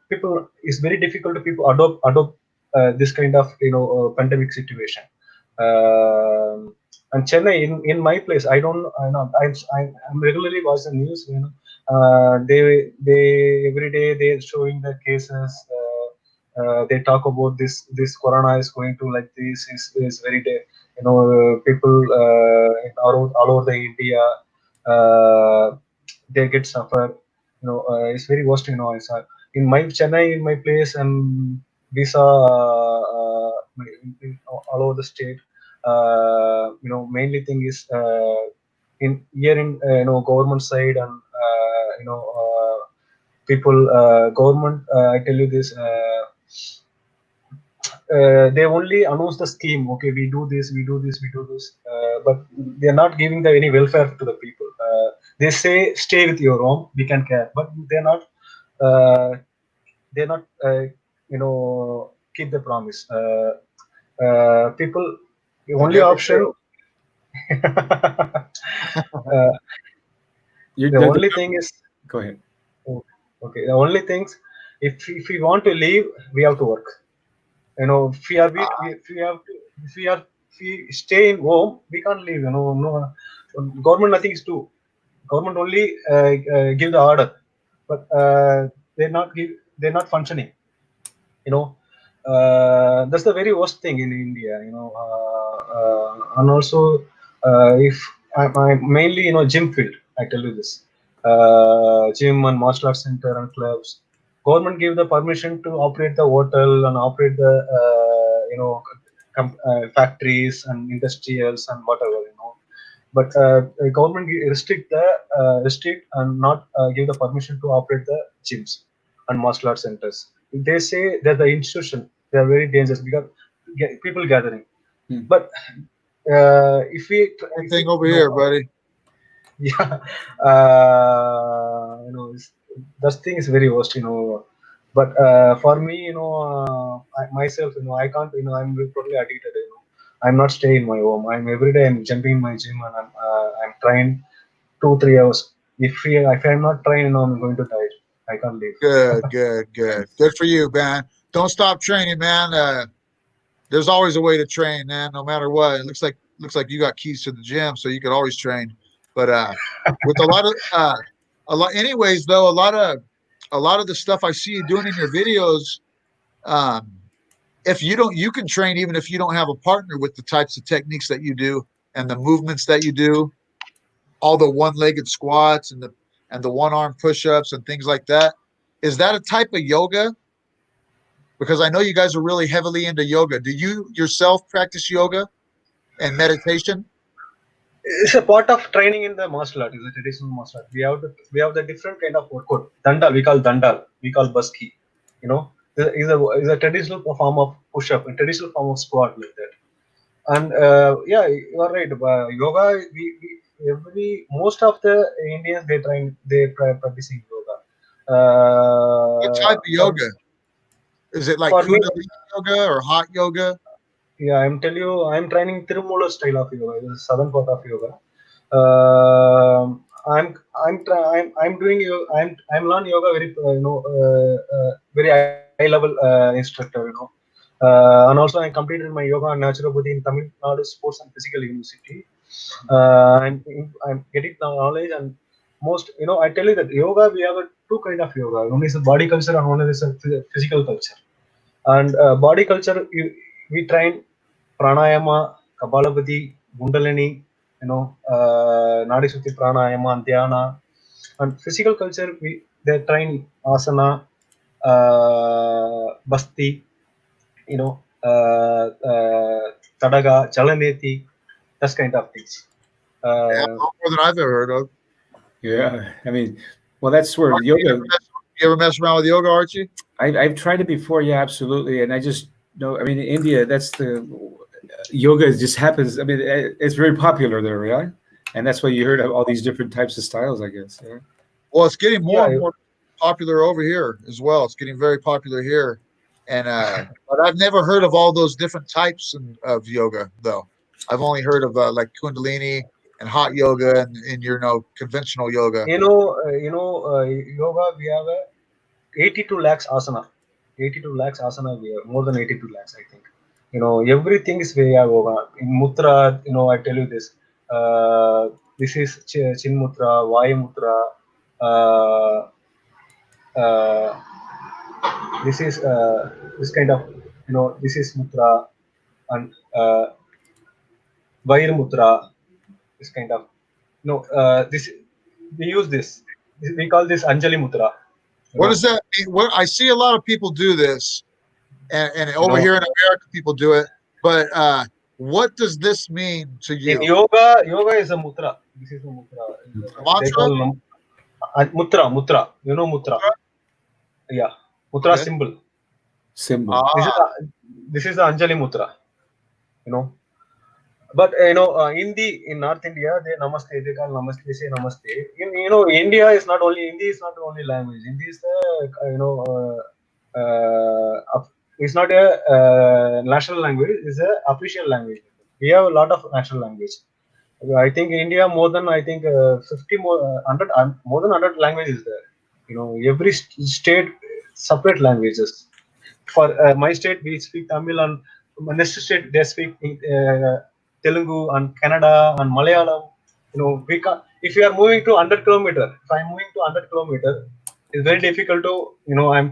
People, it's very difficult to people adopt this kind of pandemic situation. And Chennai, in my place, I know I'm regularly watching the news. They every day they're showing the cases. They talk about this corona is going to like this is very day. People all over the India, uh, they get suffer. It's very worst. In my Chennai, in my place, and we saw all over the state. Mainly thing is in here in government side, and people, government. I tell you this. They only announce the scheme. Okay, we do this, we do this, we do this, but they're not giving the any welfare to the people. They say stay with your home, we can care, but they're not. Uh, they're not. Keep the promise. People, the They only never option. do. The only thing is. Go ahead. Okay, the only things, if we want to leave, we have to work. If we are if we stay in home, we can't leave. No, government nothing is do. Government only give the order, but they're not functioning. That's the very worst thing in India. And also, if I'm mainly gym field, I tell you this, gym and martial arts center and clubs. Government give the permission to operate the hotel and operate the factories and industrials and whatever. But government restrict and not give the permission to operate the gyms and martial arts centers. They say that the institution, they are very dangerous because people gathering. But if we Same thing over here, buddy. yeah, that thing is very worst. But for me, myself, I can't. I'm totally addicted. I'm not staying in my home. I'm every day. I'm jumping in my gym, and I'm trying 2-3 hours. If I'm not trying, I'm going to die. I can't leave. Good for you, man. Don't stop training, man. There's always a way to train, man. No matter what. It looks like you got keys to the gym, so you could always train. But with anyways, though, a lot of the stuff I see you doing in your videos, if you can train even if you don't have a partner with the types of techniques that you do and the movements that you do, all the one-legged squats and the one-arm push-ups and things like that. Is that a type of yoga? Because I know you guys are really heavily into yoga. Do you yourself practice yoga and meditation? It's a part of training in the martial art. It's a traditional martial art. We have the different kind of workout. Dandal, we call dandal. We call baski. is a traditional form of push-up, a traditional form of squat like that. And yeah, you are right. Yoga, most of the Indians they practicing yoga. What type of For, yoga? Is it like for me, Kundalini yoga or hot yoga? yeah, I'm training Tirumula style of yoga. It is southern part of yoga. I'm doing yoga. I'm learning yoga very very high level instructor. And also I completed my yoga and naturopathy in Tamilnadu Sports and Physical University. I'm getting knowledge and most I tell you that yoga we have two kind of yoga. One is a body culture and one is a physical culture. And body culture we train pranayama, Kapalabhati, Kundalini, Nadi Sutti pranayama and dhyana. And physical culture they train asana, basti, tadaga, chalaneti, that kind of things. Yeah, more than I've ever heard of. Yeah, I mean, well, that's where Archie, yoga. You ever mess around with yoga, Archie? I've tried it before, yeah, absolutely, and I just know. I mean, in India, that's the yoga just happens. I mean, it's very popular there, right? And that's why you heard of all these different types of styles, I guess. Yeah. Well, it's getting more Yeah, and more popular over here as well. It's getting very popular here, and but I've never heard of all those different types of yoga though. I've only heard of like Kundalini and hot yoga and your conventional yoga. yoga we have 82 lakhs asana. 82 lakhs asana we have more than 82 lakhs I think. Everything is way yoga. In mutra, I tell you this. This is chin mutra, vayu mutra. Uh, this is this kind of this is mutra and vayu mutra. This kind of this we use this. We call this Anjali mutra. What does that mean? What I see a lot of people do this, and over here in America, people do it. But what does this mean to you? In yoga is a mutra. This is a mutra. They Mantra? call mutra. You know mutra? Yeah, mutra Okay. symbol. Symbol. This is the Anjali mutra. But in North India, they namaste. They call namaste. They say namaste. India is not the only language. Hindi is the it's not a national language. It's a official language. We have a lot of national language. I think India more than 50 more 100 more than 100 languages there. Every state separate languages. For my state, we speak Tamil, and next state they speak Telugu and Kannada and Malayalam. We can, if you are moving to 100 kilometer, if I'm moving to 100 kilometer, it's very difficult to I'm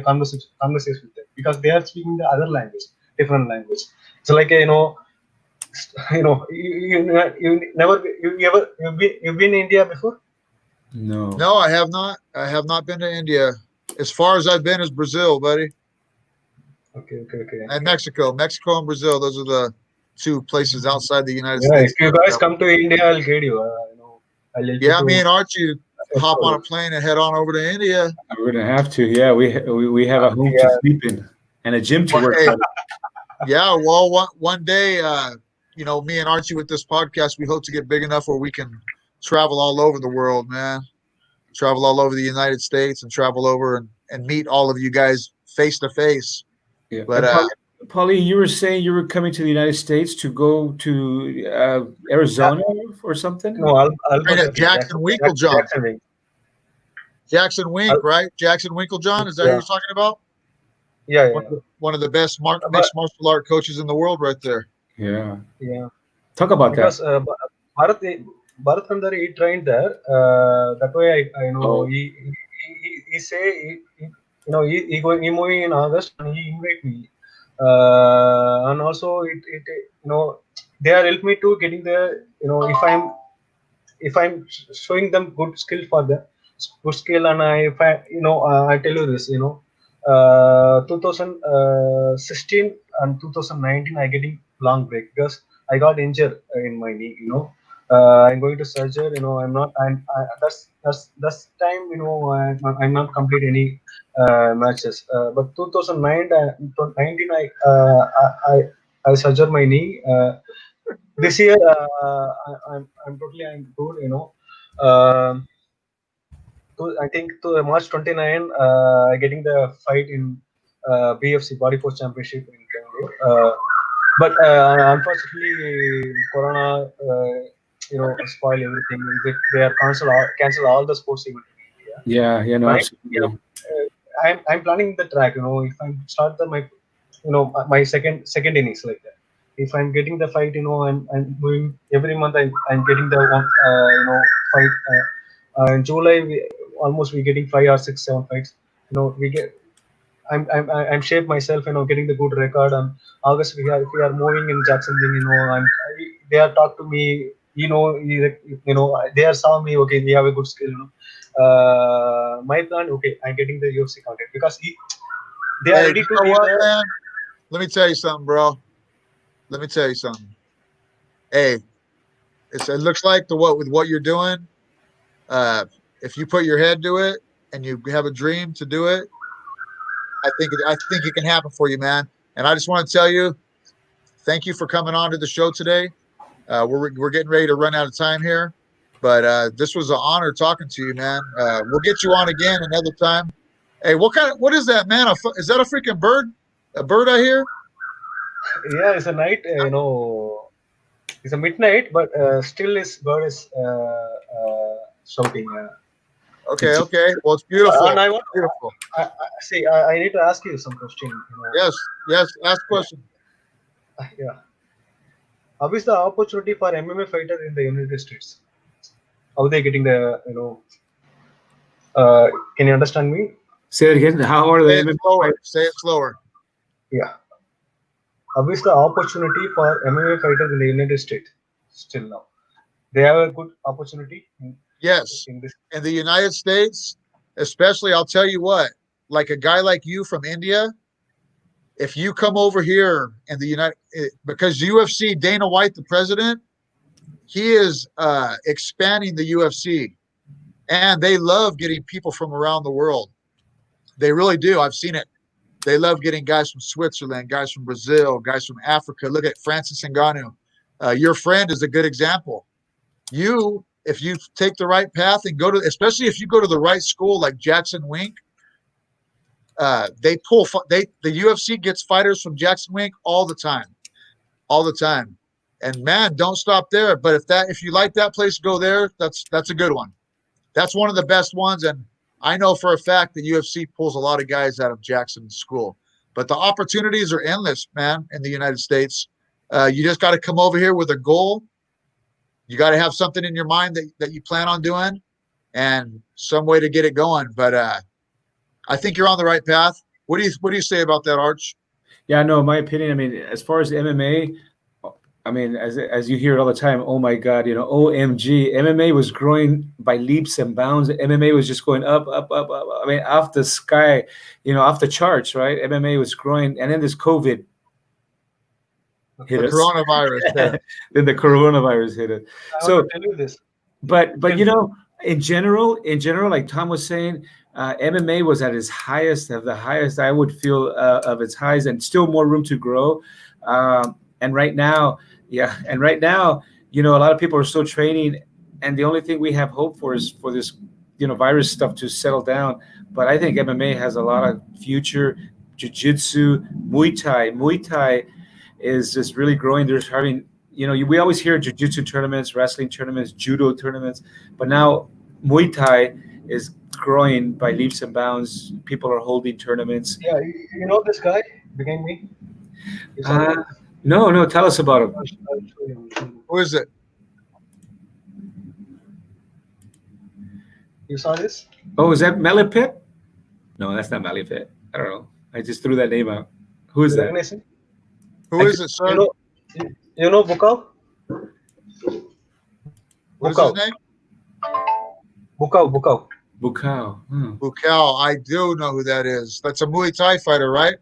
conversation with them because they are speaking the other language, different language. It's like you've been in India before? No, I have not. I have not been to India. As far as I've been is Brazil, buddy. Okay. And Mexico and Brazil. Those are the two places outside the United Yeah, States. if you guys come to India, I'll guide you. I'll help you me and Archie hop on a plane and head on over to India. we're gonna have to. Yeah, we have a home to sleep in and a gym to work out. Yeah, well, one day, me and Archie with this podcast, we hope to get big enough where we can travel all over the world, man. Travel all over the United States and travel over and meet all of you guys face to face. Yeah. But Paa Lee, you were saying you were coming to the United States to go to Arizona or something? No, I'll Jackson Winklejohn. Jackson Wink, right? Jackson Winklejohn, is that who you're talking about? Yeah. One of the best mixed martial art coaches in the world, right there. Yeah. Talk about because, Bharat Kandari, he trained there. That way, I know he say he moving in August and he invite me. And also they are help me to getting the if I'm showing them good skill for them, good skill, and I tell you this 2016 and 2019 I getting long break because I got injured in my knee I'm going to surgery. I'm not. That's time. I'm not complete any matches. But 2009, 19, I surgered my knee. This year, I'm good. Um I think to March 29, getting the fight in BFC Body Force Championship in Bangalore. But unfortunately, Corona, spoil everything. They are cancel all the sports event in India. Yeah, yeah, no, But yeah, absolutely. I'm planning the track. If I start my my second innings like that. If I'm getting the fight, I'm moving every month. I'm getting the one fight. In July, almost we getting 5 or 6, 7 fights. We get. I'm shaped myself. Getting the good record. And August we are moving in Jacksonville. They are talk to me. They are saw me. Okay, we have a good skill. My plan. Okay, I'm getting the UFC content because they are Hey, ready you to know give what, the. man? Let me tell you something, bro. Let me tell you something. Hey, it looks like with what you're doing. Uh, if you put your head to it and you have a dream to do it, I think it can happen for you, man. And I just want to tell you, thank you for coming on to the show today. We're getting ready to run out of time here, but this was an honor talking to you, man. We'll get you on again another time. Hey, what is that, man? Is that a freaking bird? A bird I hear? Yeah, it's a night. It's a midnight, but still is bird is shouting. Okay, okay. Well, it's beautiful. And I want. Beautiful. See. I need to ask you some question. Yes, yes. Ask a Yeah. question. Yeah. How is the opportunity for MMA fighter in the United States? How they getting the Can you understand me? Say it again. How are Say the it MMA slower. fighters? Say it slower. Yeah. How is the opportunity for MMA fighters in the United States still now? They have a good opportunity Yes. in this. In the United States, especially, I'll tell you what, like a guy like you from India, if you come over here in the because UFC, Dana White, the president, he is expanding the UFC, and they love getting people from around the world. They really do. I've seen it. They love getting guys from Switzerland, guys from Brazil, guys from Africa. Look at Francis Ngannou. Your friend is a good example. If you take the right path and especially if you go to the right school like Jackson Wink, the UFC gets fighters from Jackson Wink all the time. And man, don't stop there. But if you like that place, go there. That's a good one. That's one of the best ones. And I know for a fact that UFC pulls a lot of guys out of Jackson School. But the opportunities are endless, man, in the United States. You just got to come over here with a goal. You got to have something in your mind that you plan on doing and some way to get it going. But I think you're on the right path. What do you say about that, Arch? Yeah, no, my opinion. I mean, as far as MMA, I mean, as you hear it all the time, oh my God, OMG, MMA was growing by leaps and bounds. MMA was just going up, up, up, up. I mean, off the sky, off the charts, right? MMA was growing, and then this COVID hit The us. coronavirus. Yeah. Then the coronavirus hit it. I So, want to tell you this. but in general, like Tom was saying, MMA was at its highest of the highest. I would feel of its highs, and still more room to grow. And right now, a lot of people are still training, and the only thing we have hope for is for this, virus stuff to settle down. But I think MMA has a lot of future. Jiu-jitsu, Muay Thai is just really growing. There's having, we always hear jiu-jitsu tournaments, wrestling tournaments, judo tournaments, but now Muay Thai is growing by leaps and bounds. People are holding tournaments. Yeah, you know this guy behind me. You saw Uh, him? no, tell us about him. I'll show you. Who is it? You saw this? Oh, is that Malipit? No, that's not Malipit. I don't know. I just threw that name out. Who is You that? recognize him? Who is it, sir? You know Bukau? What is his Bukau. name? Bukau. Bukau. Bukal. I do know who that is. That's a Muay Thai fighter, right?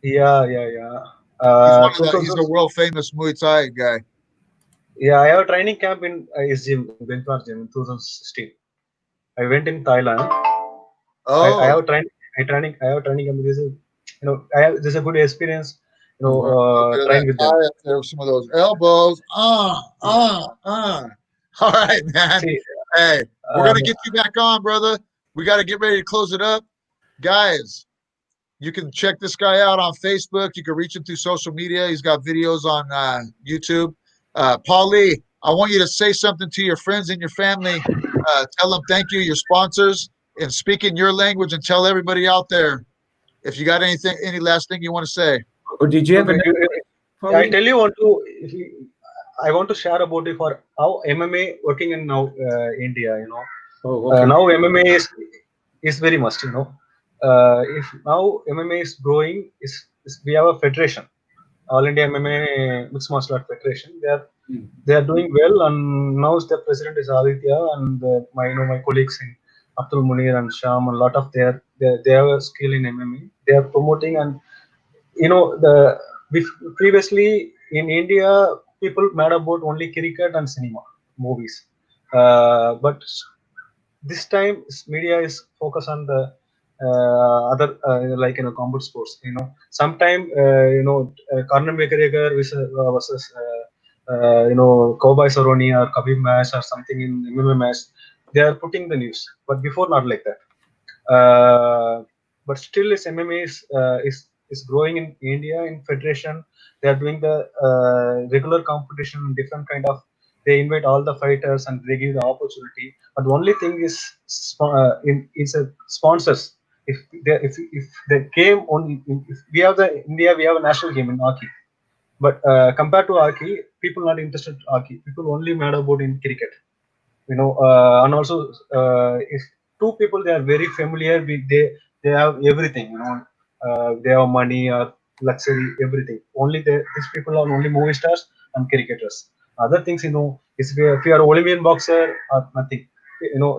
Yeah. He's a world famous Muay Thai guy. Yeah, I have a training camp in his gym, in Benchmark gym in 2016. I went in Thailand. I Oh, have I have a training camp. This is a good experience. Wow. a bit of Train that with Thai them. up there with some of those elbows. All right, man. See, Hey, we're uh, gonna get you back on, brother. We got to get ready to close it up, guys. You can check this guy out on Facebook. You can reach him through social media. He's got videos on YouTube. Paa Lee, I want you to say something to your friends and your family. Tell them thank you, your sponsors, and speak in your language and tell everybody out there if you got anything, any last thing you want to say. Or did you have an I tell you I want to share about it for how MMA working in now India. Oh, okay. Now MMA is very much. If now MMA is growing, we have a federation, All India MMA Mixed Martial Art Federation. They are doing well, and now the president is Aditya, and my colleagues in Abdul Munir and Sham, a lot of they have a skill in MMA. They are promoting, and the previously in India people mad about only cricket and cinema movies, but this time media is focused on the other like combat sports. Sometime Conor McGregor versus Cowboy Cerrone or Khabib match or something in MMA match, they are putting the news, but before not like that. But still, is MMA is growing in India in federation. They are doing the regular competition, different kind of. They invite all the fighters and they give the opportunity. But the only thing is, is a sponsors. If the game only, if we have the India, we have a national game in hockey. But compared to hockey, people not interested in hockey. People only mad about in cricket. And also if two people they are very familiar with, they have everything. They have money or luxury, everything. Only these people are only movie stars and cricketers. Other things, if you are Olympian boxer or nothing,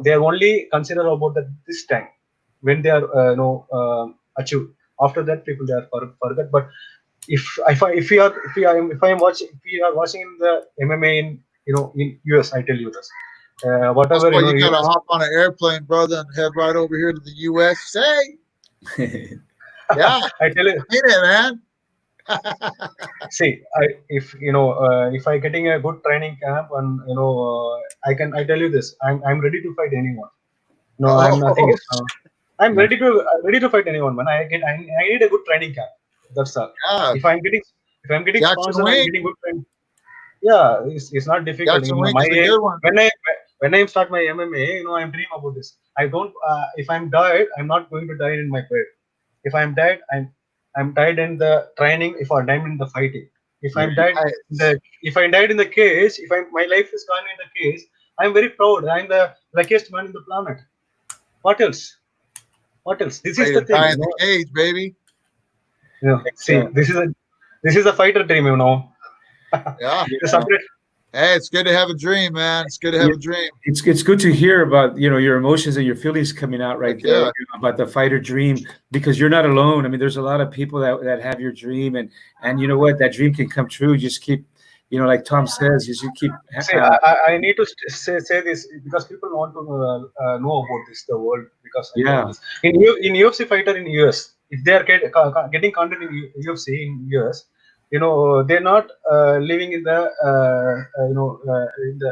they are only considered about that this time when they are achieved. After that, people they are forget. But if we are watching in the MMA in in US, I tell you this, That's whatever why you got to US. hop on an airplane, brother, and head right over here to the USA. Yeah, I tell you, get it, man. see, if I getting a good training camp, and I tell you this, I'm ready to fight anyone. No, I'm nothing. Oh, I'm Yeah. ready to fight anyone, man. I need a good training camp. That's all. yeah. If I'm getting Jackson sponsored, I'm Wink. getting good training. Yeah, it's not difficult. Jackson In Wink my is a age, good one. when I start my MMA, I'm dream about this. I don't. If I'm died, I'm not going to die in my bed. If I'm died, I'm died in the training. If I'm died in the fighting. If I'm died I, in the if I died in the cage, if my life is gone in the cage, I'm very proud. I'm the luckiest man in the planet. What else? What else? This is ready the to thing. die in the cage, baby. See, Exactly. this is a fighter dream. Yeah. The Yeah. separate. Hey, it's good to have a dream, man. It's good to have a dream. It's good to hear about your emotions and your feelings coming out right Heck there, yeah. about the fighter dream, because you're not alone. I mean, there's a lot of people that have your dream, and you know what, that dream can come true. Just keep, like Tom says, just you keep. See, I need to say this because people want to know about this the world, because I tell you Yeah. this in UFC fighter in US, if they are getting content in UFC in US, they're not living in the in the,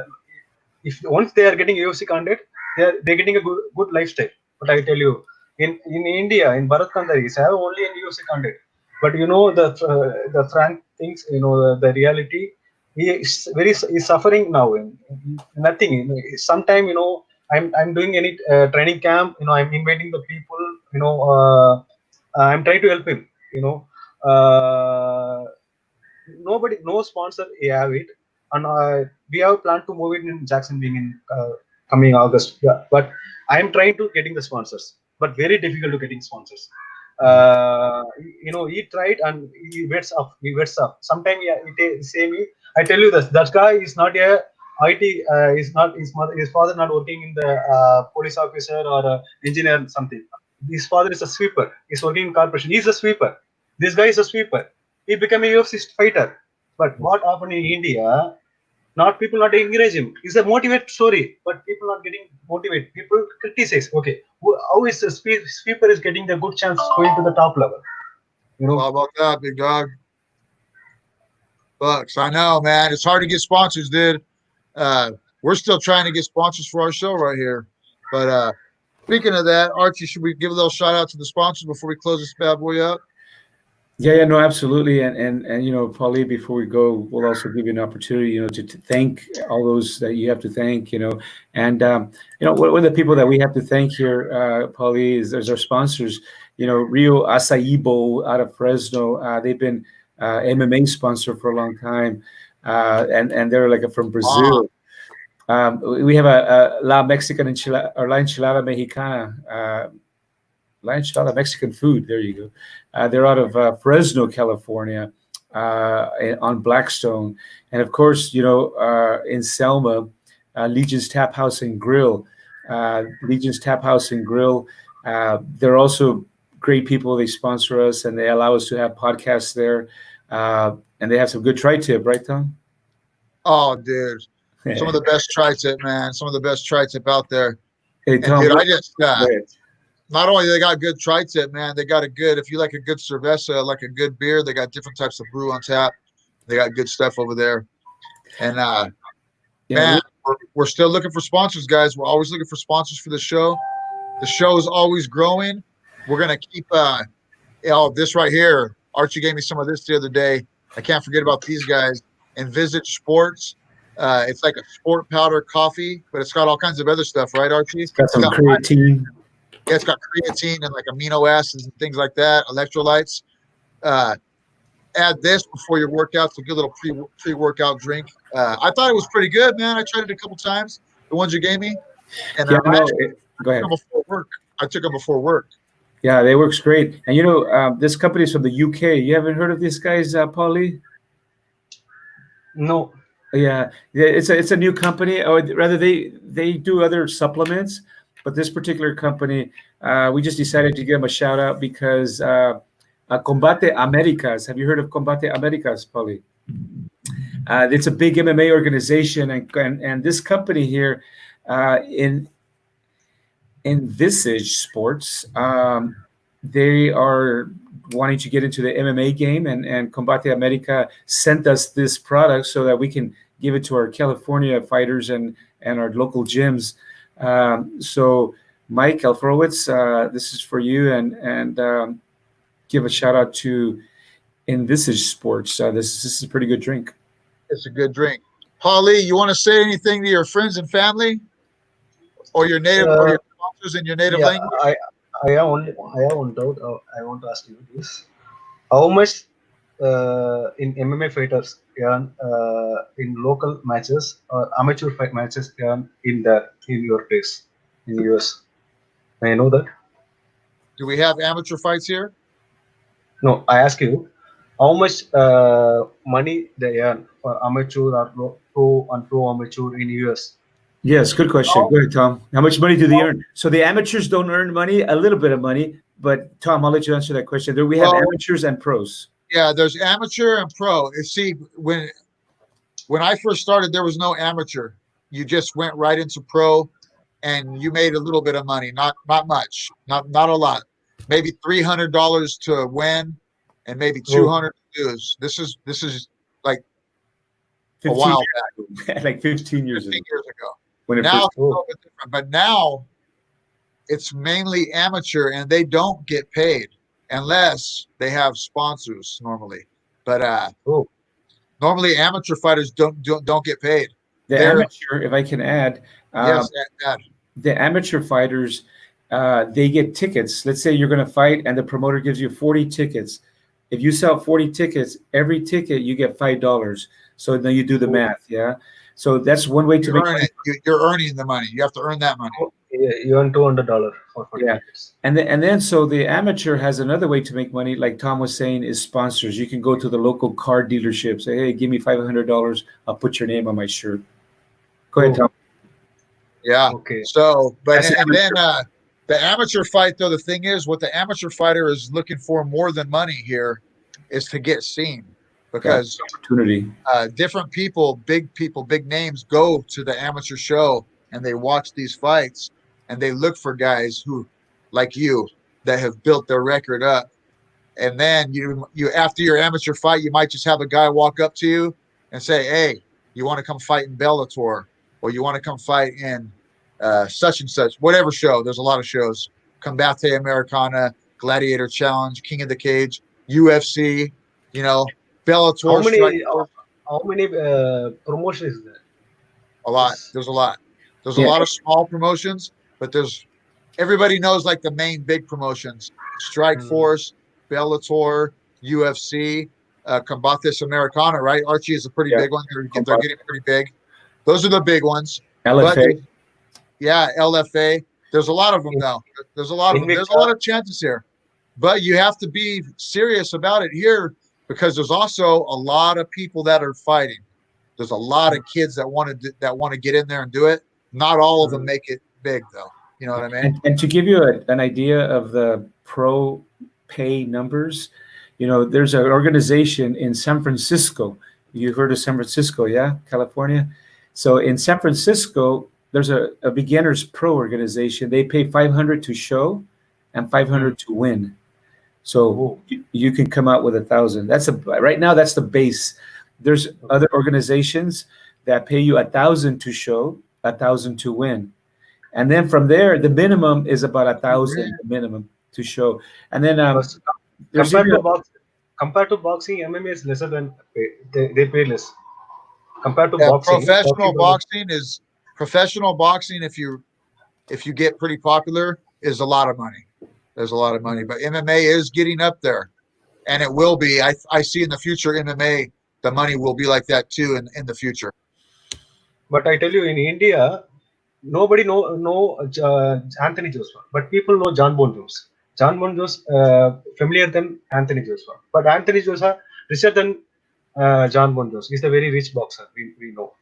if once they are getting UFC content, they're getting a good lifestyle. But I tell you, in India, in Bharat Kandaris, I have only in UFC content. But the frank things, the reality, he's suffering now. Nothing. Sometime I'm doing any training camp. I'm inviting the people. I'm trying to help him. Uh, Nobody, no sponsor have it, and we have planned to move it in Jackson Wing in coming August. Yeah, but I'm trying to getting the sponsors, but very difficult to getting sponsors. He tried and he waits up. He waits up. Sometimes he say me. I tell you this. That guy is not a IT. Is not his father not working in the police officer or engineer something. His father is a sweeper. He's working in corporation. He's a sweeper. This guy is a sweeper. He became a UFC fighter. But what happened in India? Not people not encourage him. It's a motivate story, but people not getting motivated. People criticize. Okay, how is the sweeper is getting the good chance going to the top level? You How know, about that, big dog? Bucks. I know, man. It's hard to get sponsors, dude. We're still trying to get sponsors for our show right here. But speaking of that, Archie, should we give a little shout out to the sponsors before we close this bad boy up? Yeah, no, absolutely. And you know, Paa Lee, before we go, we'll also give you an opportunity, you know, to thank all those that you have to thank, you know. And you know, one of the people that we have to thank here, Paa Lee, is there's our sponsors, you know, Rio Acai Bowl out of Fresno. They've been MMA sponsor for a long time. And they're like from Ah, Brazil. We have a La Mexican enchilada or La Enchilada Mexicana, La Enchilada Mexican food. There you go. They're out of Fresno, California, on Blackstone, and of course, you know, in Selma, Legion's Tap House and Grill. Legion's Tap House and Grill. They're also great people. They sponsor us and they allow us to have podcasts there. And they have some good tri-tip, right, Tom? oh, dude. Some of the best tri-tip, man. Some of the best tri-tip out there. Hey, And Tom. dude, I just Go ahead. not only they got good tri-tip, man, they got a good, if you like a good cerveza, like a good beer, they got different types of brew on tap. They got good stuff over there. And Yeah, man, we're still looking for sponsors, guys. We're always looking for sponsors for the show. The show is always growing. We're gonna keep this right here. Archie gave me some of this the other day. I can't forget about these guys. Envisage Sports. It's like a sport powder coffee, but it's got all kinds of other stuff, right, Archie? it's got some creatine. Yeah, it's got creatine and like amino acids and things like that, electrolytes. Add this before your workouts, a good little pre-workout drink. I thought it was pretty good, man. I tried it a couple times, the ones you gave me. And Yeah, no, go I ahead. took them before work. I took them before work. Yeah, they works great. And you know, this company is from the UK. You haven't heard of these guys, Paa Lee? no. Yeah, it's a new company, or rather, they do other supplements, but this particular company, we just decided to give them a shout out because Combate Americas. Have you heard of Combate Americas, Paa Lee? It's a big MMA organization, and this company here, in Visage Sports, they are wanting to get into the MMA game, and Combate America sent us this product so that we can give it to our California fighters and our local gyms. So, Mike Alfrowitz, this is for you, and give a shout out to Envisage Sports. This is a pretty good drink. It's a good drink. Paa Lee, you want to say anything to your friends and family, or your native, or your sponsors in your native Yeah, language? I have one doubt. I want to ask you this: how much in MMA fighters earn in local matches or amateur fight matches earn in your place in US? May I know that? Do we have amateur fights here? No, I ask you, how much money they earn for amateur or pro amateur in US? Yes, good question. Go ahead, Tom. How much money do they earn? So the amateurs don't earn money, a little bit of money, but Tom, I'll let you answer that question. There we have amateurs and pros. Yeah, there's amateur and pro. See, when I first started, there was no amateur. You just went right into pro, and you made a little bit of money, not much, not a lot, maybe $300 to win, and maybe 200 to lose. This is like a while back, like 15 years 15 years ago. When it Now first, it's a little bit different, but now it's mainly amateur, and they don't get paid unless they have sponsors normally. But normally amateur fighters don't get paid. the amateur, if I can add, Yes, the amateur fighters, they get tickets. Let's say you're going to fight, and the promoter gives you 40 tickets. If you sell 40 tickets, every ticket you get $5. So then you do the math, yeah. So that's one way to make money. You're earning the money. You have to earn that money. Yeah, you earn $200 for 40 tickets. And then so the amateur has another way to make money, like Tom was saying, is sponsors. You can go to the local car dealership, say, hey, give me $500. I'll put your name on my shirt. Go ahead, Tom. Yeah. Okay. So, but and then the amateur fight, though, the thing is, what the amateur fighter is looking for more than money here is to get seen. because opportunity. Different people, big names, go to the amateur show and they watch these fights and they look for guys who, like you, that have built their record up. And then you after your amateur fight, you might just have a guy walk up to you and say, "Hey, you want to come fight in Bellator, or you want to come fight in such and such, whatever show." There's a lot of shows: Combate Americana, Gladiator Challenge, King of the Cage, UFC. You know, Bellator. How many promotions is there? A lot. There's a lot. There's a lot of small promotions, but everybody knows like the main big promotions: Strike Force, Bellator, UFC, Combates Americana, right? Archie is a pretty big one. They're getting pretty big. Those are the big ones. LFA. LFA. There's a lot of them now. There's a lot of them. There's a lot of chances here. But you have to be serious about it here because there's also a lot of people that are fighting. There's a lot of kids that want to get in there and do it. Not all of them make it big, though. You know what I mean? And to give you an idea of the pro pay numbers, there's an organization in San Francisco. You heard of San Francisco, yeah? California. So in San Francisco, there's a beginners pro organization. They pay $500 to show and $500 to win. So you can come out with $1,000. Right now, that's the base. There's other organizations that pay you $1,000 to show, $1,000 to win. And then from there, the minimum is about $1,000 minimum to show. And then compared to boxing, MMA is lesser than they pay less. Compared to boxing, professional boxing. If you get pretty popular, is a lot of money. There's a lot of money, but MMA is getting up there, and it will be. I see in the future MMA, the money will be like that too in the future. But I tell you, in India, nobody know Anthony Joshua, but people know John Bon Jones. John Bon Jones familiar than Anthony Joshua, but Anthony Joshua richer than John Bon Jones. He's a very rich boxer. We know,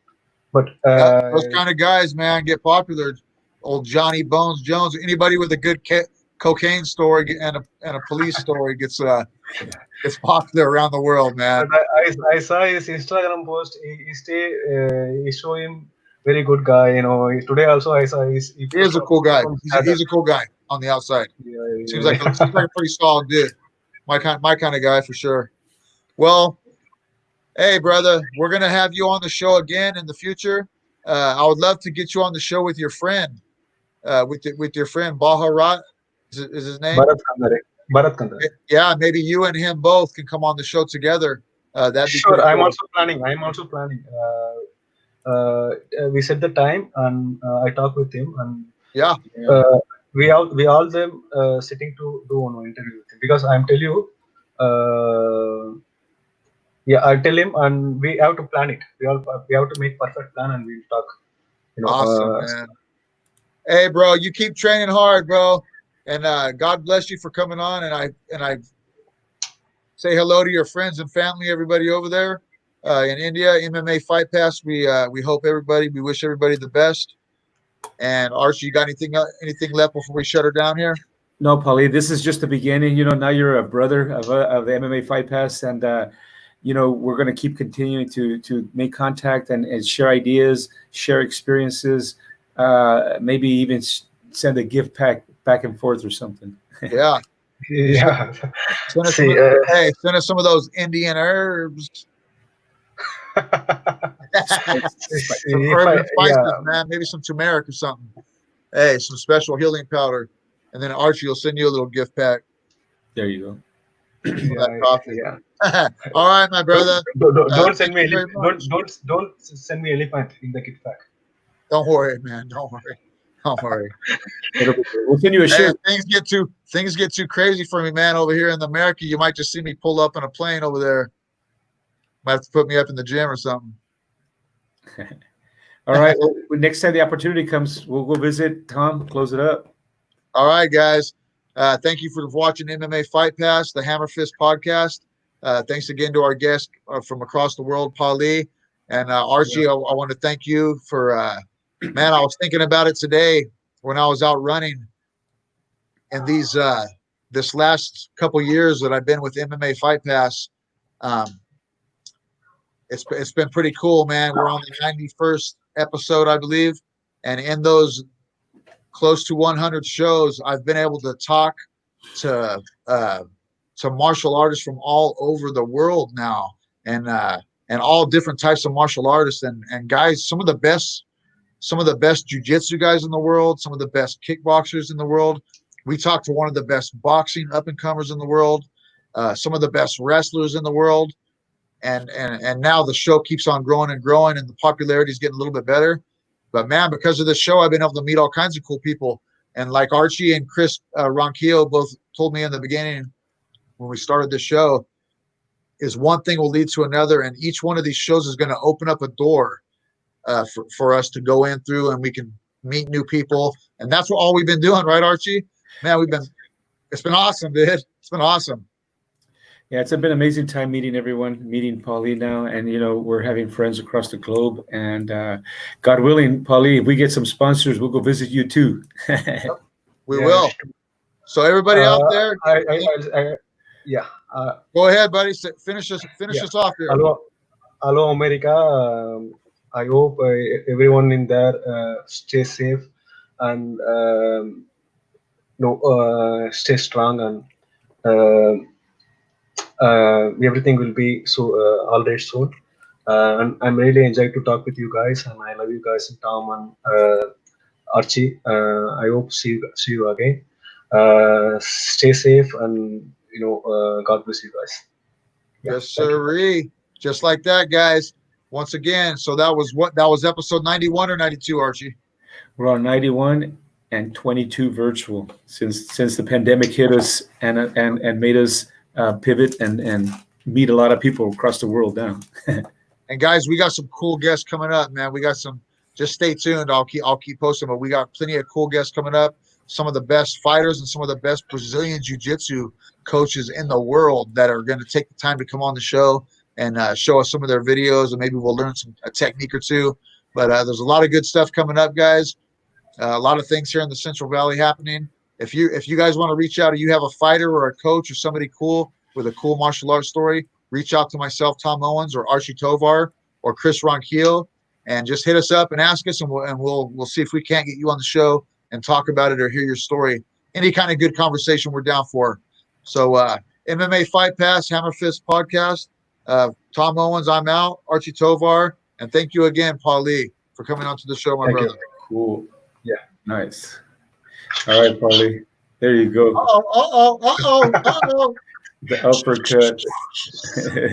but those kind of guys, man, get popular. Old Johnny Bones Jones. Anybody with a good cocaine story and a police story gets popular around the world, man. But I saw his Instagram post. He show him very good guy. Today also I saw he is a cool guy. He's a cool guy on the outside. Seems like a pretty solid dude. My kind of guy for sure. Well, hey brother, we're gonna have you on the show again in the future. I would love to get you on the show with your friend, with your friend Baharat. Is his name? Bharat Kandare. Yeah, maybe you and him both can come on the show together. That'd be sure. Cool. I'm also planning. We set the time and I talk with him and we all them sitting to do one interview with him because I'm tell you. I'll tell him and we have to plan it. We have to make perfect plan and we'll talk. Awesome, man. Hey, bro, you keep training hard, bro. And God bless you for coming on. And I say hello to your friends and family, everybody over there in India, MMA Fight Pass. We wish everybody the best. And Archie, you got anything left before we shut her down here? No, Paa Lee, this is just the beginning. Now you're a brother of the MMA Fight Pass, and we're going to keep continuing to make contact and share ideas, share experiences, maybe even send a gift pack back and forth or something. Yeah. Send us some of those Indian herbs. Some herb and spices, man. Maybe some turmeric or something. Hey, some special healing powder. And then Archie will send you a little gift pack. There you go. Coffee. All right, my brother. Don't send me don't send me elephant in the gift pack. Don't worry, man. Don't worry. We'll send you a shirt. Things get too crazy for me, man. Over here in America, you might just see me pull up in a plane over there. Might have to put me up in the gym or something. All right. Well, next time the opportunity comes, we'll go visit Tom. Close it up. All right, guys. Thank you for watching MMA Fight Pass, the HAMMERFIST podcast. Thanks again to our guest from across the world, Paa Lee. And Archie, I want to thank you for, man, I was thinking about it today when I was out running. And this last couple years that I've been with MMA Fight Pass, it's been pretty cool, man. We're on the 91st episode, I believe, and in those close to 100 shows, I've been able to talk to martial artists from all over the world now, and all different types of martial artists, and guys, some of the best jiu-jitsu guys in the world, some of the best kickboxers in the world. We talked to one of the best boxing up-and-comers in the world, some of the best wrestlers in the world, and now the show keeps on growing and growing, and the popularity is getting a little bit better. But man, because of this show, I've been able to meet all kinds of cool people. And like Archie and Chris Ronquillo both told me in the beginning when we started the show, is one thing will lead to another, and each one of these shows is going to open up a door for us to go in through, and we can meet new people. And that's what all we've been doing, right, Archie? Man, it's been awesome, dude. It's been awesome. Yeah, it's been an amazing time meeting everyone, meeting Paa Lee now, and we're having friends across the globe. And God willing, Paa Lee, if we get some sponsors, we'll go visit you too. We will. So everybody out there, go ahead, buddy. Finish us off here. Hello, America. I hope everyone in there stay safe and stay strong, and everything will be all right soon. And I'm really enjoyed to talk with you guys, and I love you guys, Tom and Archie. I hope see you again. Stay safe, and God bless you guys. Yes, sirree. Just like that, guys. Once again, so that was episode 91 or 92, Archie? We're on 91 and 22 virtual since the pandemic hit us and made us pivot and meet a lot of people across the world now. And guys, we got some cool guests coming up, man. We got some. Just stay tuned. I'll keep posting, but we got plenty of cool guests coming up. Some of the best fighters and some of the best Brazilian jiu-jitsu coaches in the world that are going to take the time to come on the show and show us some of their videos, and maybe we'll learn a technique or two. But there's a lot of good stuff coming up, guys. A lot of things here in the Central Valley happening. If you guys want to reach out, or you have a fighter or a coach or somebody cool with a cool martial arts story, reach out to myself, Tom Owens, or Archie Tovar, or Chris Ronquillo, and just hit us up and ask us, and we'll see if we can't get you on the show and talk about it or hear your story. Any kind of good conversation we're down for. So MMA Fight Pass, HAMMERFIST podcast. Tom Owens, I'm out. Archie Tovar, and thank you again, Paa Lee, for coming onto the show, my brother. Cool. Yeah. Nice. All right, Paa Lee. There you go. Uh-oh. The uppercut.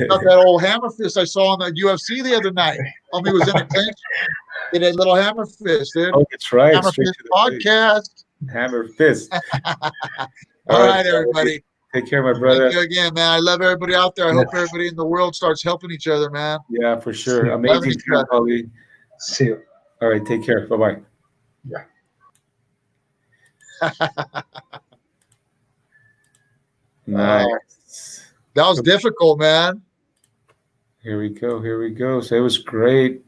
Got that old hammer fist I saw on the UFC the other night. Homie was in a clinch. Did a little hammer fist, dude. Oh, that's right. Hammer Fist podcast. Hammer Fist. All right, everybody. Take care, my brother. Thank you again, man. I love everybody out there. I hope everybody in the world starts helping each other, man. Yeah, for sure. Amazing time, Paa Lee. See you. All right, take care. Bye-bye. Yeah. Nice. That was difficult, man. Here we go. So it was great.